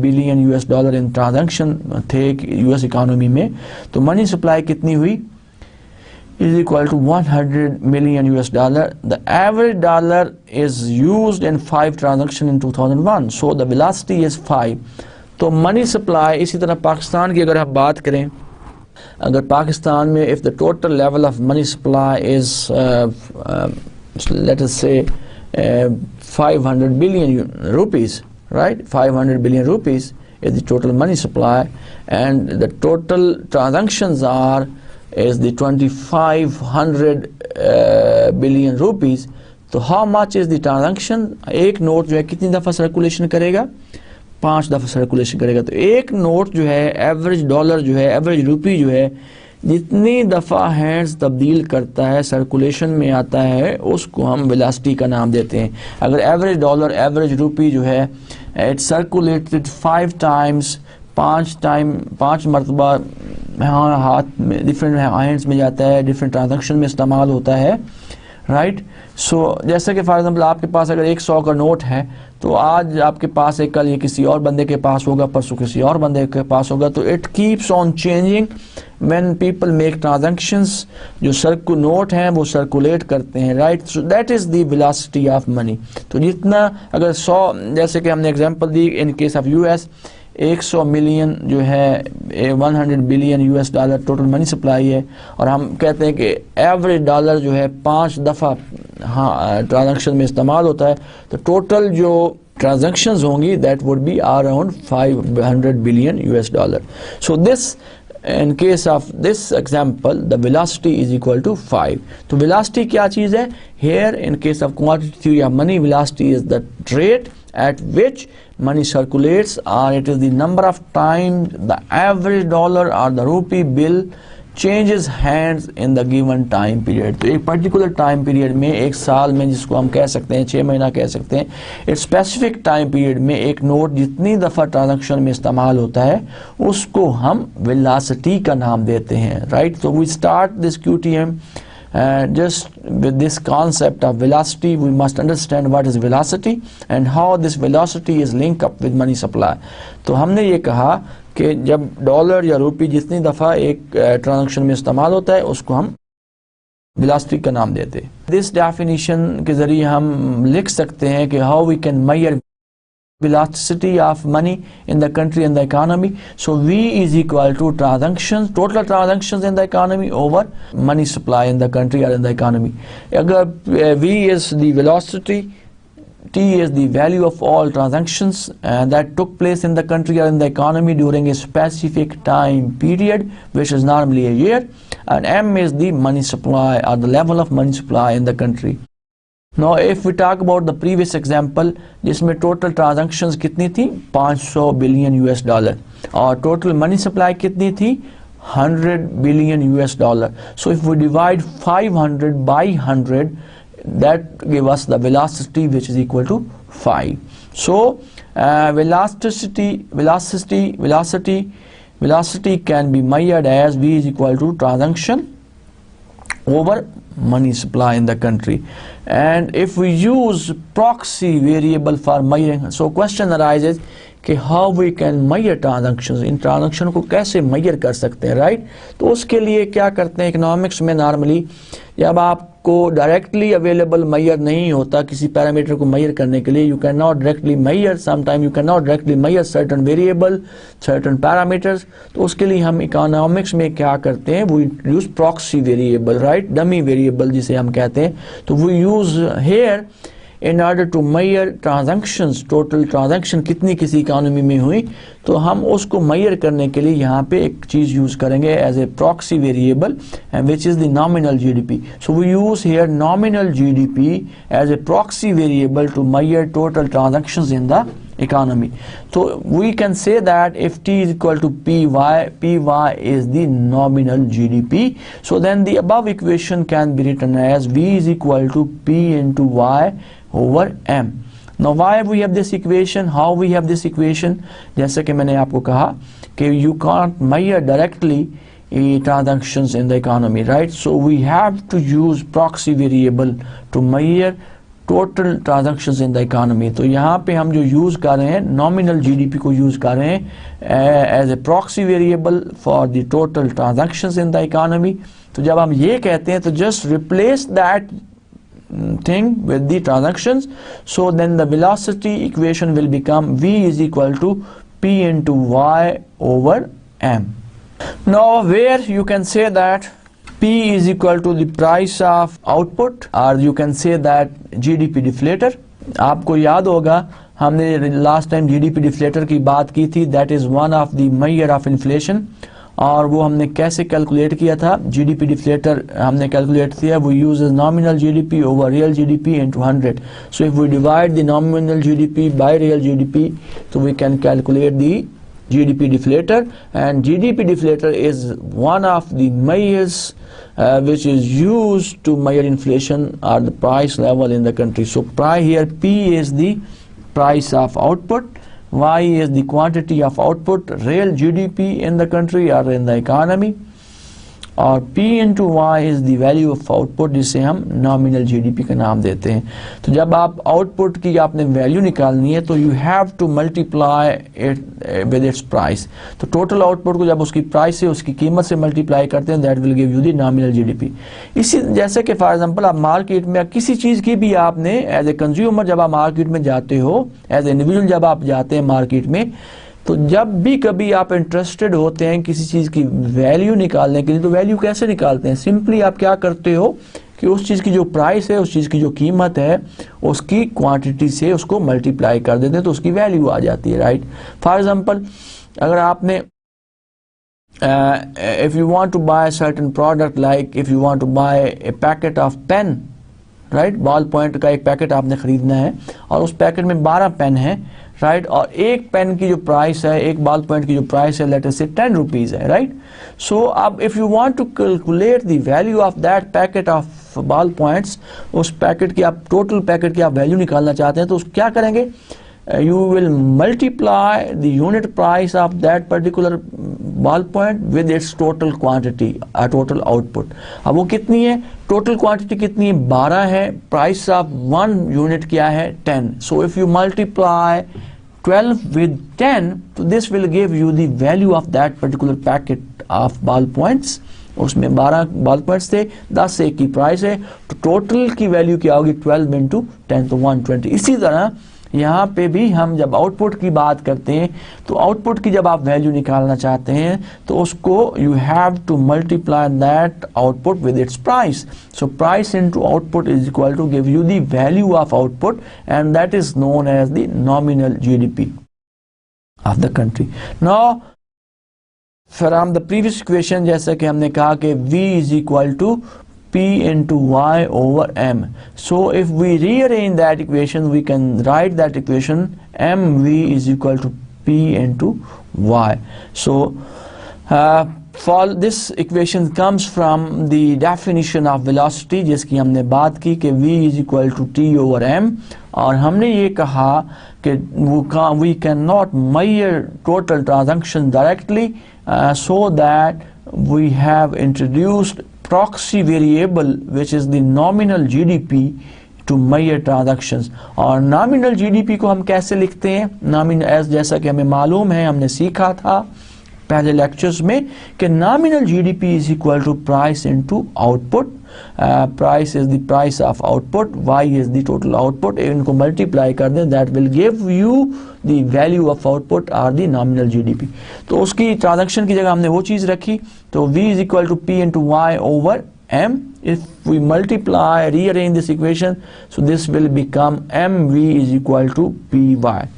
billion US dollar in transaction थे US economy में, तो money supply कितनी हुई is equal to 100 million US dollar. The average dollar is used in 5 transactions in 2001, so the velocity is 5. तो money supply, इसी तरह पाकिस्तान की अगर हम बात करें, अगर पाकिस्तान में if the total level of money supply is let us say 500 billion rupees, right? 500 billion rupees is the total money supply, and the total transactions is the 2500 billion rupees. तो how much is the transaction? एक note जो है कितनी दफ़ा circulation करेगा? 5 दफ़ा circulation करेगा. तो एक नोट जो है एवरेज डॉलर जो है एवरेज रुपी जो है जितनी दफ़ा हैंड्स तब्दील करता है सर्कुलेशन में आता है उसको हम वेलोसिटी का नाम देते हैं. अगर एवरेज डॉलर एवरेज रुपी जो है इट सर्कुलेटेड 5 टाइम्स 5 मरतबा हाथ में डिफरेंट हैंड्स में जाता है, डिफरेंट ट्रांजैक्शन में इस्तेमाल होता है, राइट. सो जैसे कि फॉर एग्जांपल आपके पास अगर 100 का नोट है तो आज आपके पास है, कल ये किसी और बंदे के पास होगा, परसों किसी और बंदे के पास होगा. तो it keeps on changing when people make transactions. जो नोट हैं वो सर्कुलेट करते हैं, right. So that is the velocity of money. तो जितना अगर 100 जैसे कि हमने example the in case of US 100 million जो है 100 billion US dollar total money supply है, और हम कहते हैं कि एवरेज डॉलर जो है 5 दफ़ा ट्रांजैक्शन में इस्तेमाल होता है, तो टोटल जो ट्रांजैक्शंस होंगी that would be around 500 billion US dollar. So this in case of this example the velocity is equal to 5. तो velocity क्या चीज़ है? Here in case of quantitative theory of money, velocity is the rate at which money circulates, or it is the number of times the average dollar or the rupee bill changes hands in the given time period. तो एक particular time period में, एक साल में, जिसको हम कह सकते हैं 6 महीना कह सकते हैं, एक specific time period में एक नोट जितनी दफ़ा ट्रांजैक्शन में इस्तेमाल होता है उसको हम velocity का नाम देते हैं, right. So we start this QTM just with this concept of velocity. We must understand what is velocity and how this velocity is linked up with money supply. तो हमने ये कहा कि जब डॉलर या रुपी जितनी दफ़ा एक ट्रांजैक्शन में इस्तेमाल होता है उसको हम वेलोसिटी का नाम देते हैं. दिस डेफिनेशन के ज़रिए हम लिख सकते हैं कि how we can measure velocity of money in the country and the economy. So V is equal to transactions, total transactions in the economy over money supply in the country or in the economy. अगर V is the velocity, T is the value of all transactions that took place in the country or in the economy during a specific time period, which is normally a year, and M is the money supply or the level of money supply in the country. Now if we talk about the previous example जिसमें total transactions कितनी थी 500 billion US dollar, और total money supply कितनी थी 100 billion US dollar. So if we divide 500 by 100 that give us the velocity which is equal to 5. So velocity can be measured as V is equal to transaction over money supply in the country. And if we use proxy variable for measuring, so question arises कि how we can measure transactions, in transaction को कैसे measure कर सकते हैं, right. तो उसके लिए क्या करते हैं इकोनॉमिक्स में, नॉर्मली जब आपको डायरेक्टली अवेलेबल measure नहीं होता किसी पैरामीटर को measure करने के लिए, you cannot directly measure, sometime you cannot directly measure certain variable, certain parameters, तो उसके लिए हम इकोनॉमिक्स में क्या करते हैं, we use proxy variable, right, dummy variable जिसे हम कहते हैं. तो we use here in order to measure transactions, total transaction कितनी किसी इकोनॉमी में हुई, तो हम उसको measure करने के लिए यहाँ पे एक चीज़ यूज़ करेंगे as a proxy variable, and which is the nominal GDP. So we use here nominal GDP as a proxy variable to measure total transactions in the economy. So we can say that if T is equal to PY is the nominal GDP, so then the above equation can be written as V is equal to P into Y over M. Now why we have this equation, how we have this equation? जैसे कि मैंने आपको कहा कि you can't measure directly transactions in the economy, right? So we have to use proxy variable to measure total transactions in the economy. तो यहाँ पे हम जो यूज़ कर रहे हैं nominal GDP को यूज़ कर रहे हैं as a proxy variable for the total transactions in the economy. तो जब हम ये कहते हैं तो just replace that thing with the transactions, so then the velocity equation will become V is equal to P into Y over M. Now where you can say that P is equal to the price of output, or you can say that GDP deflator. आपको याद होगा हमने last time GDP deflator की बात की थी, that is one of the measure of inflation. और वो हमने कैसे कैलकुलेट किया था? GDP deflator हमने कैलकुलेट किया, we use nominal GDP over real GDP into 100. So if we divide the nominal GDP by real GDP, so we can calculate the GDP deflator, and GDP deflator is one of the measures which is used to measure inflation or the price level in the country. So here P is the price of output, Y is the quantity of output, real GDP in the country or in the economy, और P into Y is the value of output, जिसे हम nominal GDP का नाम देते हैं. तो जब आप output की आपने value निकालनी है तो you have to multiply it with its price. तो total output को जब उसकी price से, उसकी कीमत से multiply करते हैं, that will give you the nominal GDP. इसी जैसे कि for example आप market में किसी चीज़ की भी आपने as a consumer जब आप market में जाते हो, as a individual जब आप जाते हैं market में, तो जब भी कभी आप इंटरेस्टेड होते हैं किसी चीज़ की वैल्यू निकालने के लिए, तो वैल्यू कैसे निकालते हैं? सिंपली आप क्या करते हो कि उस चीज़ की जो प्राइस है, उस चीज़ की जो कीमत है, उसकी क्वांटिटी से उसको मल्टीप्लाई कर देते हैं तो उसकी वैल्यू आ जाती है, राइट? फॉर एग्जांपल अगर आपने if you want to buy certain product, like if you want to buy a packet of pen, right, ball point का एक पैकेट आपने ख़रीदना है और उस पैकेट में 12 पेन है, राइट, और एक पेन की जो प्राइस है, एक बॉल पॉइंट की जो प्राइस है, लेट अस से 10 रुपीज़ है, राइट. सो अब if you want to calculate the value of that packet of ball points, उस पैकेट की आप टोटल पैकेट की आप वैल्यू निकालना चाहते हैं, तो क्या करेंगे? You will multiply the unit price of that particular ball point with its total quantity, total output. अब वो कितनी है? टोटल क्वांटिटी कितनी है? 12 है. प्राइस ऑफ 1 यूनिट क्या है? 10. So if you multiply 12 with 10, so this will give you the value of that particular packet of ball points. उसमें 12 बॉल पॉइंट्स थे, 10 से एक की प्राइस है, तो टोटल की वैल्यू क्या होगी? 12 into 10, तो 120. इसी तरह यहाँ पे भी हम जब आउटपुट की बात करते हैं तो आउटपुट की जब आप वैल्यू निकालना चाहते हैं तो उसको you have to multiply that output with its price. So price into output is equal to give you the value of output, and that is known as the nominal GDP of the country. Now from the previous equation, जैसा कि हमने कहा कि V is equal to P into Y over M. So if we rearrange that equation, we can write that equation MV is equal to P into Y. So for this equation comes from the definition of velocity, जिसकी हमने बात की कि V is equal to T over M, और हमने ये कहा कि we cannot measure total transaction directly, so that we have introduced proxy variable which is the nominal GDP to measure transactions. और nominal GDP को हम कैसे लिखते हैं? nominal, जैसा कि हमें मालूम है, हमने सीखा था पहले लेक्चर्स में कि nominal GDP is equal to price into output. Price is the price of output, Y is the total output. इनको multiply कर दें, that will give you the value of output or the nominal GDP. तो उसकी transaction की जगह हमने वो चीज़ रखी, तो V is equal to P into Y over M. If we multiply, rearrange this equation, so this will become MV is equal to PY.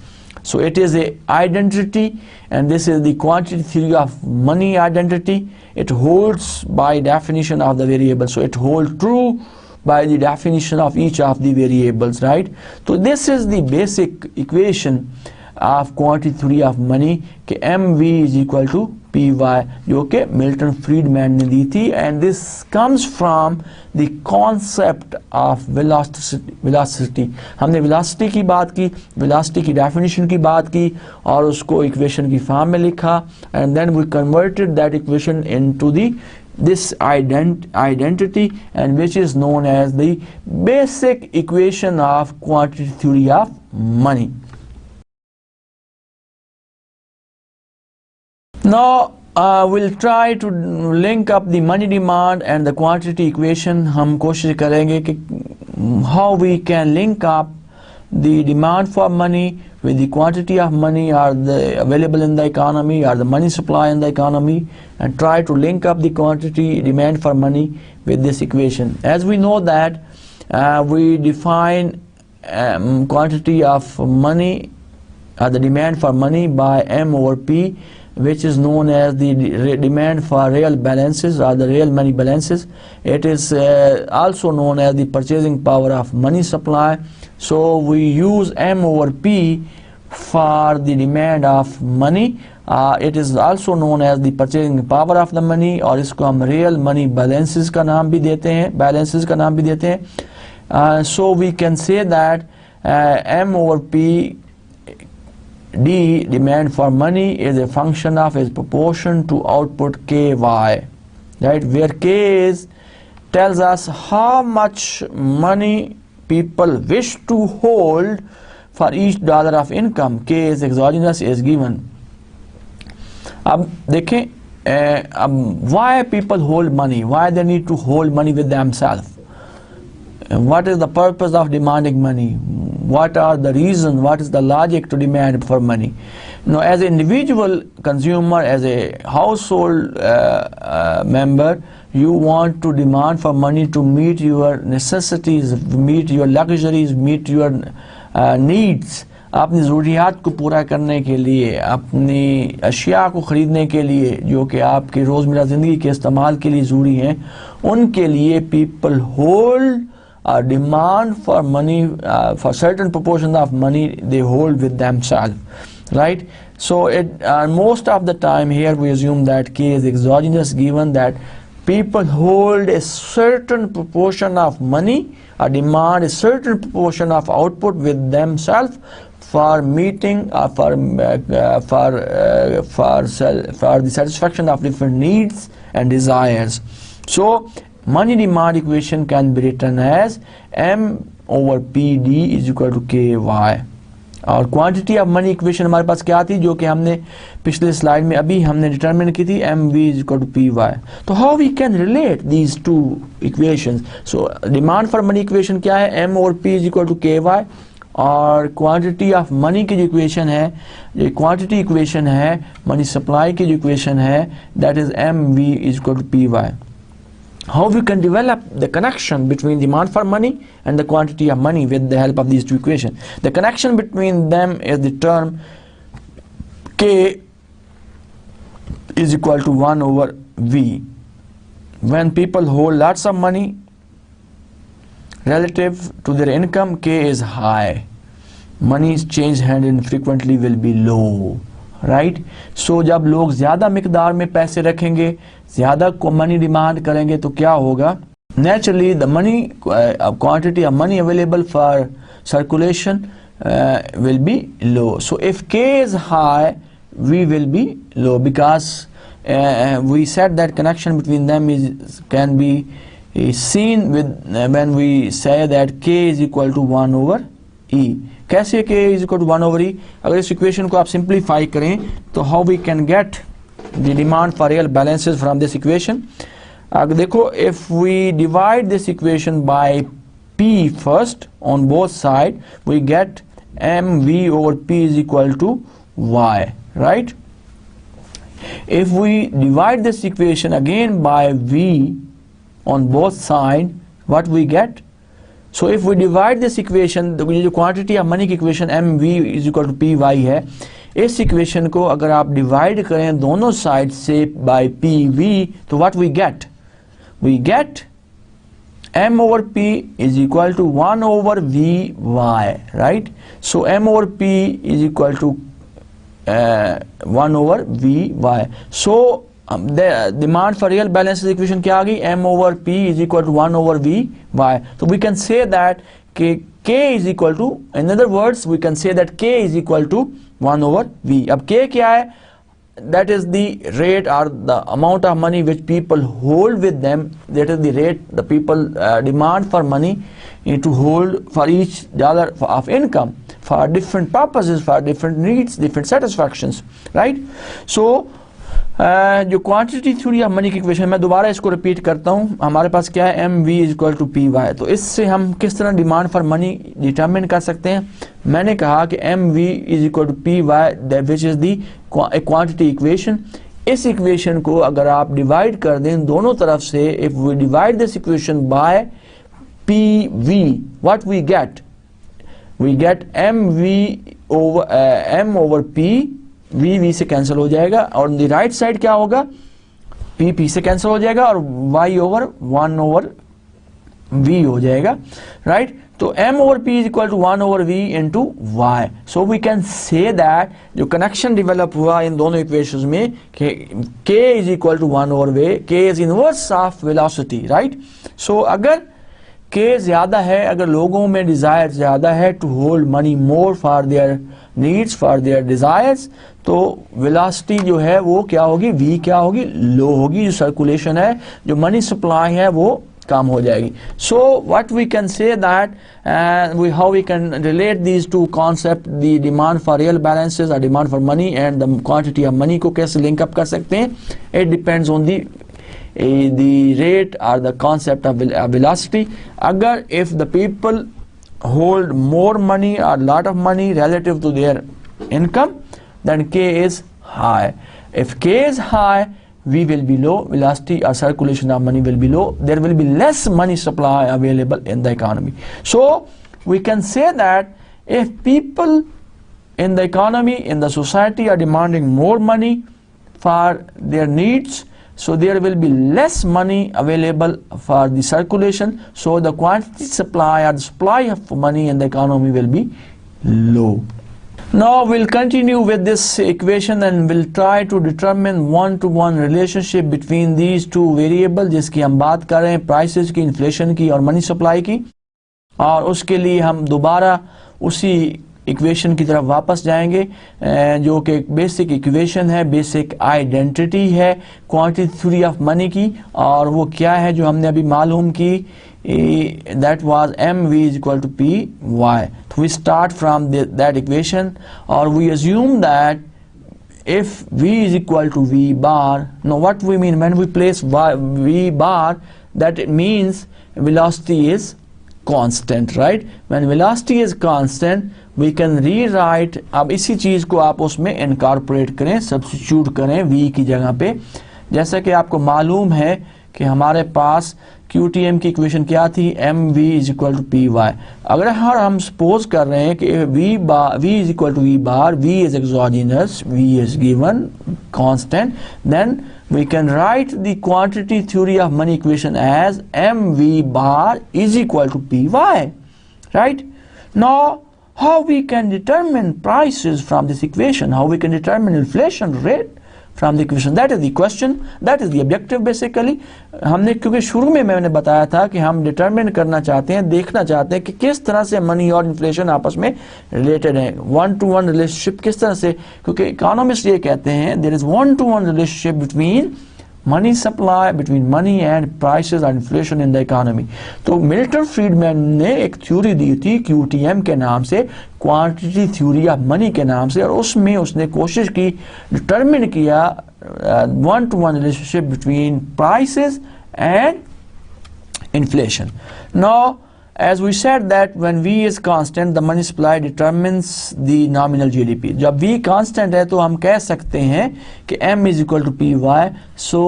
So it is a identity, and this is the quantity theory of money identity. It holds by definition of the variable, so it holds true by the definition of each of the variables, right? So this is the basic equation of quantity theory of money कि MV is equal to PY, जो कि Milton Friedman ने दी थी, and this comes from the concept of velocity. हमने velocity की बात की, वेलोसिटी की डेफिनेशन की बात की और उसको इक्वेशन की फॉर्म में लिखा, and then we converted that equation into this identity, and which is known as the basic equation of quantity theory of money. Now we'll try to link up the money demand and the quantity equation. हम कोशिश करेंगे कि how we can link up the demand for money with the quantity of money or the available in the economy or the money supply in the economy, and try to link up the quantity demand for money with this equation. As we know that we define quantity of money or the demand for money by M over P, which is known as the demand for real balances or the real money balances. It is also known as the purchasing power of money supply. So we use M over P for the demand of money. It is also known as the purchasing power of the money, और इसको हम real money balances का नाम भी देते हैं, so we can say that M over P D, demand for money, is a function of its proportion to output KY, right, where K tells us how much money people wish to hold for each dollar of income. K is exogenous, is given. अब देखें, why people hold money, why they need to hold money with themselves, what is the purpose of demanding money, what are the reasons, what is the logic to demand for money. Now, as an individual consumer, as a household member, you want to demand for money to meet your necessities, meet your luxuries, meet your needs. अपनी ज़रूरियात को पूरा करने के लिए, अपनी अशिया को ख़रीदने के लिए जो कि आपकी रोज़मर्रा ज़िंदगी के इस्तेमाल के लिए ज़रूरी हैं, उनके लिए people hold demand for money, for certain proportion of money they hold with themselves, right? So most of the time here we assume that K is exogenous, given that people hold a certain proportion of money or demand a certain proportion of output with themselves for meeting for the satisfaction of different needs and desires. So money demand equation can be written as M over PD is equal to KY. और quantity of money equation हमारे पास क्या थी, जो कि हमने पिछले slide में अभी हमने डिटरमिन की थी, MV is equal to PY. तो how we can relate these two equations. So demand for money equation क्या है, M over P is equal to KY, और क्वांटिटी ऑफ मनी की जो इक्वेशन है, जो क्वांटिटी इक्वेशन है, मनी सप्लाई की जो इक्वेशन है, that is MV is equal to PY. How we can develop the connection between demand for money and the quantity of money with the help of these two equations. The connection between them is the term K is equal to 1 over V. When people hold lots of money relative to their income, K is high. Money's change hand infrequently will be low. Right. So जब लोग ज़्यादा मिकदार में पैसे रखेंगे, ज़्यादा money demand करेंगे, तो क्या होगा, naturally the money quantity of money available for circulation will be low. So if K is high, V will be low, because we said that connection between them can be seen with when we say that K is equal to 1 over E. कैसे K is equal to 1 over E? अगर इस equation को आप simplify करें तो how we can get the demand for real balances from this equation. अगर देखो, if we divide this equation by P first on both sides, we get MV over P is equal to Y, right? If we divide this equation again by V on both sides, what we get? So if we divide this equation, जो quantity of money की equation MV is equal to PY है, इस equation को अगर आप divide करें दोनों side से by PV, तो what we get? We get m over p is equal to 1 over vy, right? So m over p is equal to 1 over vy. So the demand for real balances equation क्या आ गई? m over p is equal to 1 over vy. So we can say that k is equal to, in other words we can say that k is equal to 1 over v. अब k क्या है? That is the rate or the amount of money which people hold with them. That is the rate the people demand for money to hold for each dollar of income for different purposes, for different needs, different satisfactions, right? So जो quantity theory of money की equation, मैं दोबारा इसको repeat करता हूँ. हमारे पास क्या है? M V is equal to P Y. तो इससे हम किस तरह डिमांड फॉर मनी डिटरमिन कर सकते हैं? मैंने कहा कि M V is equal to P Y which is the quantity equation. इस इक्वेशन को अगर आप डिवाइड कर दें दोनों तरफ से, if we divide this equation by P V, what we get? We get M V over M over P. V V से कैंसिल हो जाएगा और दी राइट साइड क्या होगा? पी पी से कैंसिल हो जाएगा और वाई ओवर 1 ओवर वी हो जाएगा, राइट? तो m over p is equal to 1 over v into Y. So we can say that जो कनेक्शन डेवलप हुआ इन दोनों इक्वेशंस में कि k is equal to 1 over v, k is inverse of velocity, right? So अगर k ज़्यादा है, अगर लोगों में डिज़ायर ज़्यादा है to hold money more for their needs, for their desires, तो वेलोसिटी जो है वो क्या होगी? v क्या होगी? लो होगी. जो सर्कुलेशन है, जो मनी सप्लाई है वो कम हो जाएगी. So what we can say that how we can relate these two concept, the demand for real balances और demand for money and the quantity of money को कैसे लिंकअप कर सकते हैं? It depends on the rate or the concept of velocity. Agar if the people hold more money or lot of money relative to their income, then k is high. If k is high, v will be low, velocity or circulation of money will be low, there will be less money supply available in the economy. So we can say that if people in the economy, in the society are demanding more money for their needs, so there will be less money available for the circulation, so the quantity supply or the supply of money in the economy will be low. Now we'll continue with this equation and we'll try to determine one-to-one relationship between these two variables जिसकी हम बात कर रहे हैं, prices की, inflation की और money supply की. और उसके लिए हम दोबारा उसी इक्वेशन की तरफ वापस जाएंगे जो कि एक बेसिक इक्वेशन है, बेसिक आइडेंटिटी है क्वांटिटी थ्योरी ऑफ मनी की. और वो क्या है जो हमने अभी मालूम की? That was M V is equal to P Y. तो we start from that equation और we assume that if v is equal to v bar, now what we mean when we place v bar, that it means velocity is constant, right? When velocity is constant, we can rewrite. अब इसी चीज को आप उसमें incorporate करें, substitute करें v की जगह पे. जैसा कि आपको मालूम है कि हमारे पास QTM की इक्वेशन क्या थी? mv is equal to P Y. अगर हम सपोज कर रहे हैं कि v is equal to v bar, v is exogenous, v is given constant, then we can write the quantity theory of money equation as mv bar is equal to py, right? Now how we can determine prices from this equation, how we can determine inflation rate from the equation, that is the question, that is the objective basically. हमने क्योंकि शुरू में मैंने बताया था कि हम determine करना चाहते हैं, देखना चाहते हैं कि किस तरह से मनी और इन्फ्लेशन आपस में रिलेटेड है, वन टू वन रिलेशनशिप किस तरह से, क्योंकि इकोनॉमिस्ट ये कहते हैं there is one to one relationship between money supply, between money and prices और इन्फ्लेशन इन द इकोनॉमी. तो मिल्टन फ्रीडमैन ने एक थ्योरी दी थी QTM के नाम से, क्वांटिटी थ्योरी ऑफ मनी के नाम से, और उसमें उसने कोशिश की, डिटरमिन किया one to one relationship between prices and inflation. Now as we said that when v is constant, the money supply determines the nominal GDP. जब v constant है तो हम कह सकते हैं कि m is equal to py, so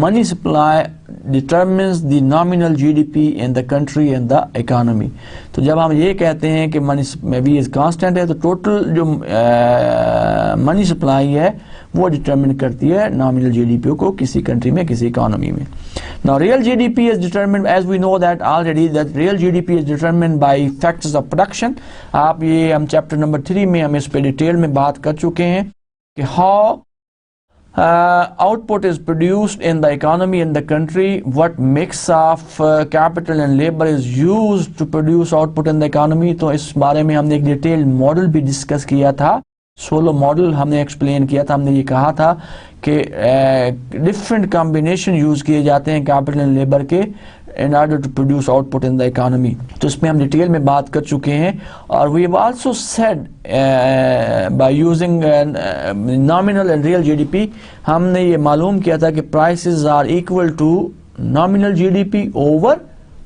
money supply determines the nominal GDP in the country and the economy. तो जब हम ये कहते हैं कि मनी maybe is constant है, तो टोटल जो मनी सप्लाई है वो डिटरमिन करती है नॉमिनल GDP को किसी कंट्री में, किसी इकोनॉमी में. Now real GDP is determined, as we know that already, that real GDP is determined by factors of production. आप ये हम चैप्टर नंबर 3 में हम इस पे डिटेल में बात कर चुके हैं कि how output is produced in the economy in the country, what mix of capital and labor is used to produce output in the economy. तो इस बारे में हमने एक डिटेल मॉडल भी डिस्कस किया था, सोलो मॉडल हमने एक्सप्लेन किया था. हमने ये कहा था कि डिफरेंट कॉम्बिनेशन यूज किए जाते हैं कैपिटल एंड लेबर के in order to produce output in the economy. तो इसमें हम डिटेल में बात कर चुके हैं. और we have also said by using nominal and real GDP, हमने ये मालूम किया था कि prices are equal to nominal GDP over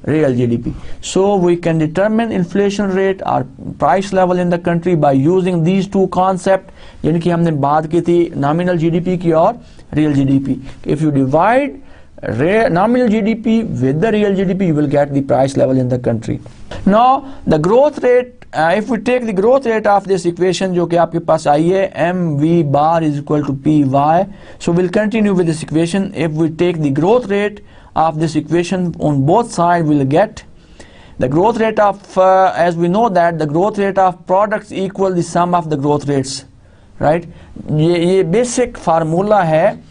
real GDP. So we can determine inflation rate or price level in the country by using these two concepts, जिनकी हमने बात की थी nominal GDP की और real GDP. If you divide nominal GDP with the real GDP, you will get the price level in the country. Now the growth rate, if we take the growth rate of this equation जो कि आपके पास आई है, mv bar is equal to py. So we'll continue with this equation. If we take the growth rate of this equation on both sides, we'll get the growth rate of as we know that the growth rate of products equal the sum of the growth rates, right? ये basic formula है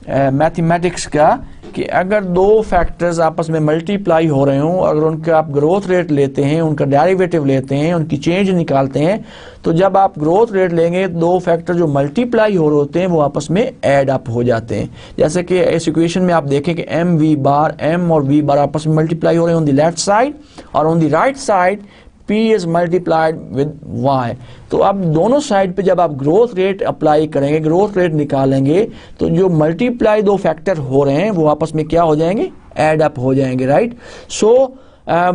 mathematics का कि अगर दो factors आपस में multiply हो रहे हों, अगर उनका आप ग्रोथ रेट लेते हैं, उनका डेरिवेटिव लेते हैं, उनकी चेंज निकालते हैं, तो जब आप ग्रोथ रेट लेंगे दो फैक्टर जो मल्टीप्लाई हो रहे होते हैं वो आपस में ऐड अप हो जाते हैं. जैसे कि इस इक्वेशन में आप देखें कि एम वी बार, एम और वी बार आपस में मल्टीप्लाई हो रहे हैं ऑन द लेफ्ट साइड, और on the right side P is multiplied with Y. तो अब दोनों साइड पे जब आप ग्रोथ रेट अप्लाई करेंगे, ग्रोथ रेट निकालेंगे, तो जो मल्टीप्लाई दो फैक्टर हो रहे हैं वो आपस में क्या हो जाएंगे, ऐड अप हो जाएंगे, right? So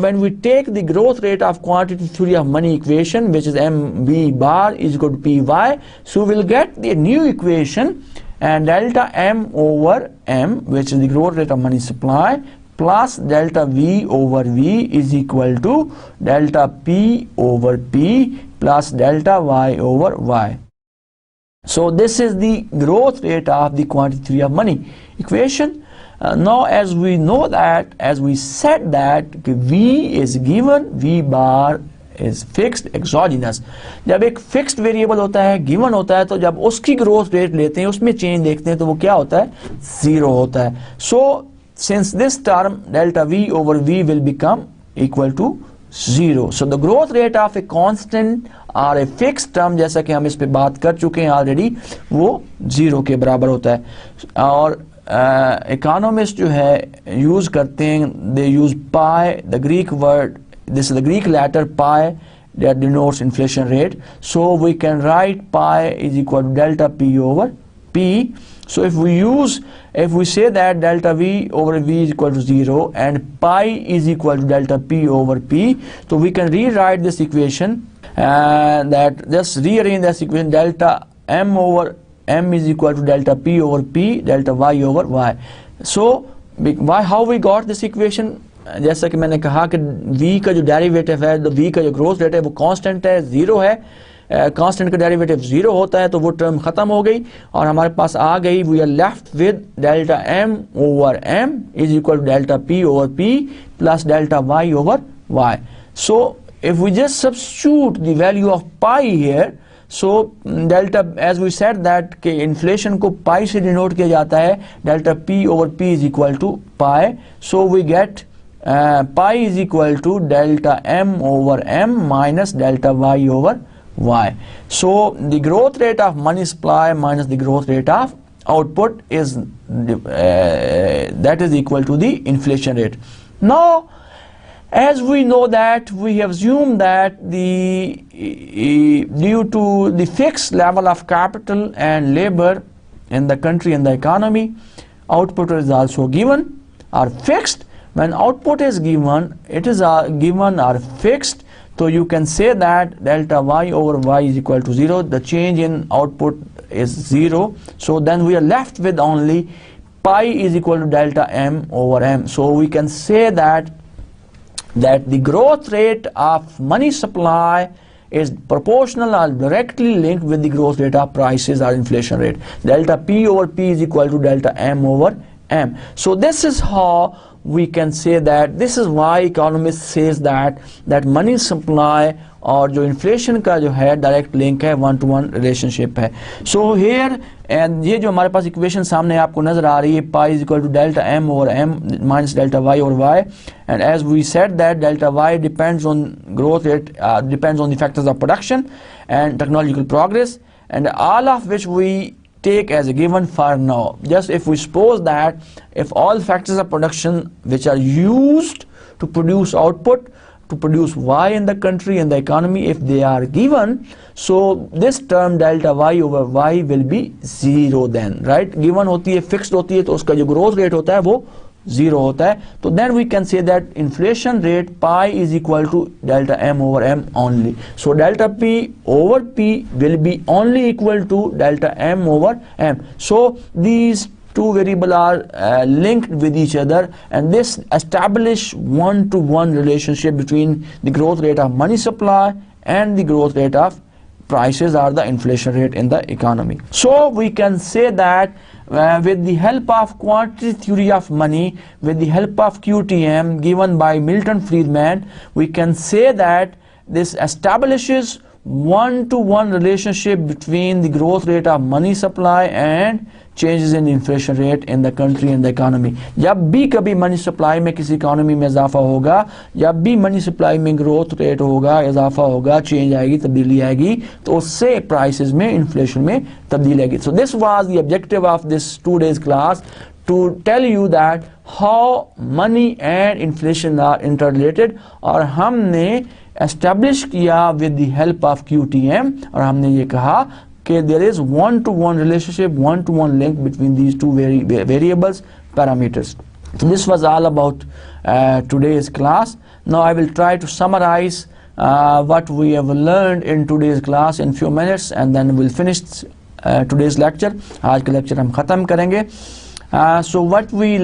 when we take the growth rate of quantitative theory of money equation, which is MV bar is equal to PY, so we'll get the new equation and delta M over M, which is the growth rate of money supply, plus delta V over V is equal to delta P over P plus delta Y over Y. So this is the growth rate of the quantitative theory of money equation. Now as we know that, as we said that V is given, V bar is fixed exogenous. जब एक fixed variable होता है, given होता है, तो जब उसकी growth rate लेते हैं, उसमें change देखते हैं, तो वो क्या होता है, zero होता है. So since this term delta V over V will become equal to 0. So the growth rate of a constant or a fixed term, जैसा कि हम इस पे बात कर चुके हैं ऑलरेडी, वो 0 के बराबर होता है. और इकोनॉमिस्ट जो है यूज करते हैं, they use pi, the Greek word, this is the Greek letter pi that denotes inflation rate. So we can write pi is equal to delta P over P. So if we say that delta V over V is equal to 0 and pi is equal to delta P over P, so we can rewrite this equation that just rearrange this equation, delta M over M is equal to delta P over P, delta Y over Y. So how we got this equation? जैसा कि मैंने कहा कि V का जो derivative है, तो V का जो ग्रोथ रेट है वो कांस्टेंट है, 0 है. कांस्टेंट का डेरिवेटिव 0 होता है, तो वो टर्म खत्म हो गई और हमारे पास आ गई, we are left with delta M over M is equal to delta P over P plus delta Y over Y. So if we just substitute the value of pi here, so delta, as we said that कि inflation को pi से denote किया जाता है, delta P over P is equal to pi. So we get pi is equal to delta M over M minus delta Y over Y. So the growth rate of money supply minus the growth rate of output is that is equal to the inflation rate. Now as we know that, we have assumed that due to the fixed level of capital and labor in the country and the economy, output is also given or fixed. When output is given, it is given or fixed. So you can say that delta Y over Y is equal to 0. The change in output is 0. So then we are left with only pi is equal to delta m over m. So we can say that the growth rate of money supply is proportional or directly linked with the growth rate of prices or inflation rate. Delta P over P is equal to delta M over M. So this is how we can say that, this is why economist says that money supply और जो inflation का जो है direct link है, 1-to-1 relationship है. So here and ये जो हमारे पास इक्वेशन सामने आपको नजर आ रही है, pi is equal to delta M over M minus delta Y over Y, and as we said that delta Y depends on growth rate, depends on the factors of production and technological progress, and all of which we take as a given for now. Just if we suppose that if all factors of production which are used to produce output, to produce Y in the country and the economy, if they are given, so this term delta Y over Y will be 0 then, right? Given होती है, fixed होती है, तो उसका जो growth rate होता है वो 0 होता है. तो then we can say that inflation rate pi is equal to delta M over M only. So delta P over P will be only equal to delta M over M. So these two variables are linked with each other, and this establish 1-to-1 relationship between the growth rate of money supply and the growth rate of prices or the inflation rate in the economy. So we can say that with the help of quantitative theory of money, with the help of QTM given by Milton Friedman, we can say that this establishes 1-to-1 relationship between the growth rate of money supply and changes in inflation rate in the country and the economy. जब भी कभी money supply में किसी economy में इजाफा होगा, जब भी मनी सप्लाई में ग्रोथ रेट होगा, इजाफा होगा, चेंज आएगी, तब्दीली आएगी, तो उससे प्राइसेस में, इन्फ्लेशन में तब्दीली आएगी. So this was the objective of this 2 days class, to tell you that how money and inflation are interrelated, और हमने establish किया with the help of QTM, और हमने ये कहा कि there is 1-to-1 relationship, 1-to-1 link between these two variables, parameters. So this was all about today's class. Now I will try to summarize what we have learned in today's class in few minutes, and then we'll finish today's lecture. आज का lecture हम ख़त्म करेंगे. So what we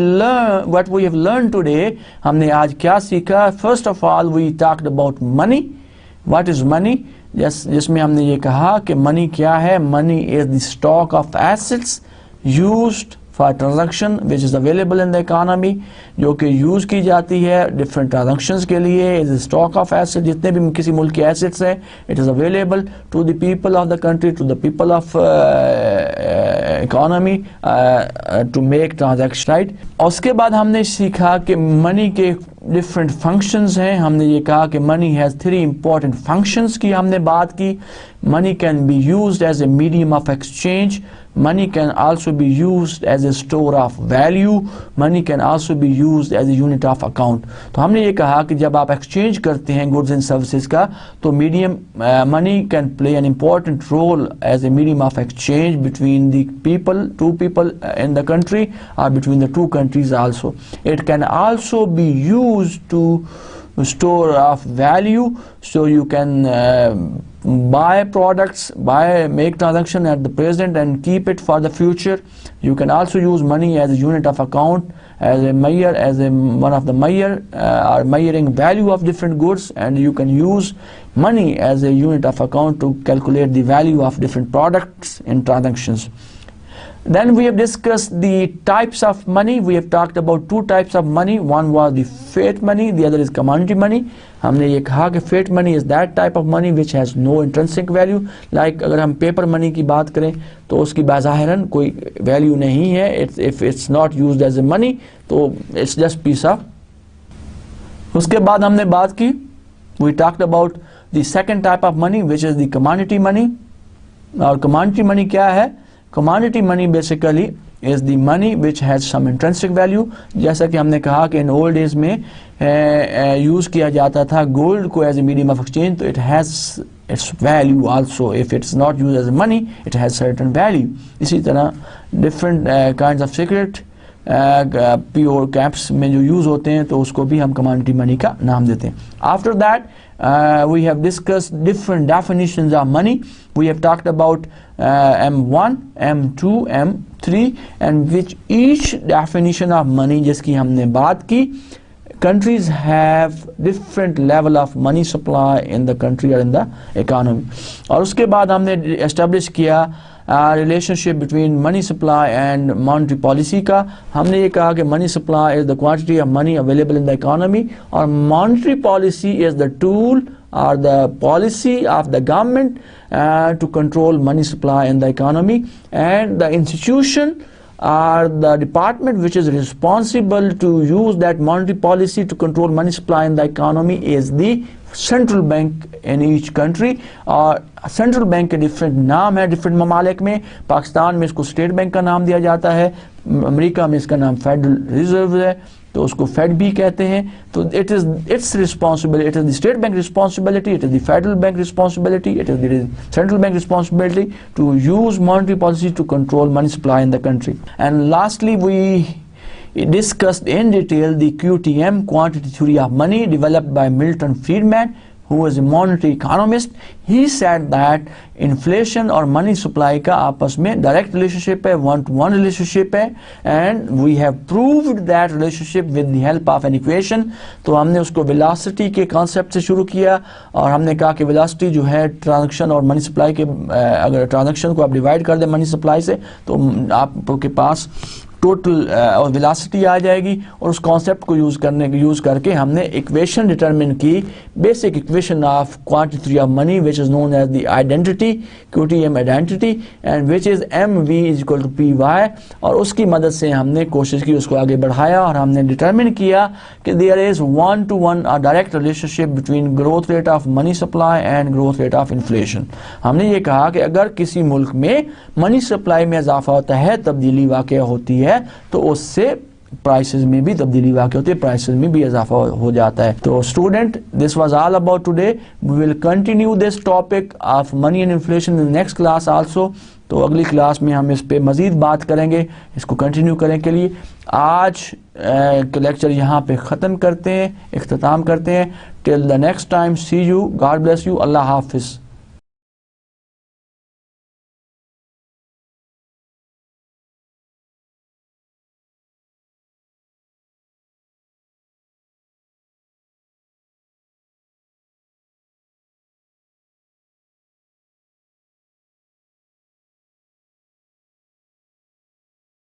have learned today, हमने आज क्या सीखा? First of all, we talked about money. What is money? जिसमें हमने ये कहा कि मनी क्या है? Money is the stock of assets used for transaction which is available in the economy, जो कि यूज़ की जाती है डिफरेंट ट्रांजैक्शंस के लिए. इज स्टॉक ऑफ एसेट, जितने भी किसी मुल्क के एसेट्स हैं, it is available to the people of the country, to the people of economy to make transaction, right. और उसके बाद हमने सीखा कि मनी के डिफरेंट फंक्शंस हैं. हमने ये कहा कि मनी हैज़ 3 इंपॉर्टेंट फंक्शंस की हमने बात की. Money can be used as a medium of exchange, money can also be used as a store of value, money can also be used as a unit of account. तो हमने ये कहा कि जब आप एक्सचेंज करते हैं गुड्स एंड सर्विसेज का, तो medium money can play an important role as a medium of exchange between the people, to people in the country, or between the two countries also. It can also be used to store of value, so you can buy products, make transaction at the present and keep it for the future. You can also use money as a unit of account, as a measure, one of the measure or measuring value of different goods, and you can use money as a unit of account to calculate the value of different products in transactions. Then we have discussed the types of money. We have talked about 2 types of money. One was the fiat money, the other is commodity money. हमने ये कहा कि fiat money is that type of money which has no intrinsic value. Like अगर हम paper money की बात करें, तो उसकी बाज़ाहिरन कोई value नहीं है. If it's not used as a money, तो it's just piece of. उसके बाद हमने बात की, we talked about the second type of money, which is the commodity money. और commodity money क्या है? Commodity money basically is the money which has some intrinsic value. जैसा कि हमने कहा कि in old days में यूज़ किया जाता था गोल्ड को as a medium of exchange, तो it has its value also. If it's not used as money, it has certain value. इसी तरह different kinds of secret pure caps में जो यूज़ होते हैं, तो उसको भी हम कमोडिटी मनी का नाम देते हैं। After that we have discussed different definitions of money. We have talked about M1, M2, M3 and which each definition of money जिसकी हमने बात की। Countries have different level of money supply in the country or in the economy. और उसके बाद हमने establish किया relationship between money supply and monetary policy का। हमने ये कहा कि money supply is the quantity of money available in the economy और monetary policy is the tool or the policy of the government to control money supply in the economy, and the institution or the department which is responsible to use that monetary policy to control money supply in the economy is the central bank in each country। और central bank के different नाम है different ममालिक में। पाकिस्तान में इसको state bank का नाम दिया जाता है, अमेरिका में इसका नाम फेडरल रिजर्व है, तो उसको फेड भी कहते हैं। तो it is its responsibility, it is the state bank responsibility, it is the federal bank responsibility, it is the central bank responsibility to use monetary policy to control money supply in the country. And lastly we discussed in detail the QTM, quantity theory of money, developed by Milton Friedman, who was a monetary economist. He said that inflation और money supply का आपस में direct relationship है, one-to-one relationship है, and we have proved that relationship with the help of an equation। तो हमने उसको velocity के concept से शुरू किया और हमने कहा कि velocity जो है ट्रांजेक्शन और मनी सप्लाई के, अगर ट्रांजेक्शन को आप डिवाइड कर दें मनी सप्लाई से तो आपके पास टोटल और वेलोसिटी आ जाएगी। और उस कॉन्सेप्ट को यूज़ करके हमने इक्वेशन डिटरमिन की, basic equation of quantity theory of money which is known as the identity, QTM identity, and which is MV is equal to PY। और उसकी मदद से हमने कोशिश की उसको आगे बढ़ाया और हमने डिटरमिन किया कि there is 1-to-1 direct relationship between growth rate of money supply and growth rate of inflation. हमने ये कहा कि अगर किसी मुल्क में मनी सप्लाई में इजाफा होता है, तब्दीली वाक़या होती है, तो उससे प्राइसेस में भी तब्दीली वाक़ई होती है, प्राइसेस में भी इजाफा हो जाता है। तो student, this was all about today. We will continue this topic of money and inflation in next class also. तो अगली क्लास में हम इस पे मज़ीद बात करेंगे, इसको कंटिन्यू करने के लिए आज के लेक्चर यहाँ पे ख़त्म करते हैं, इख्तिताम करते हैं। Till the next time, see you, God bless you, अल्लाह हाफिज़।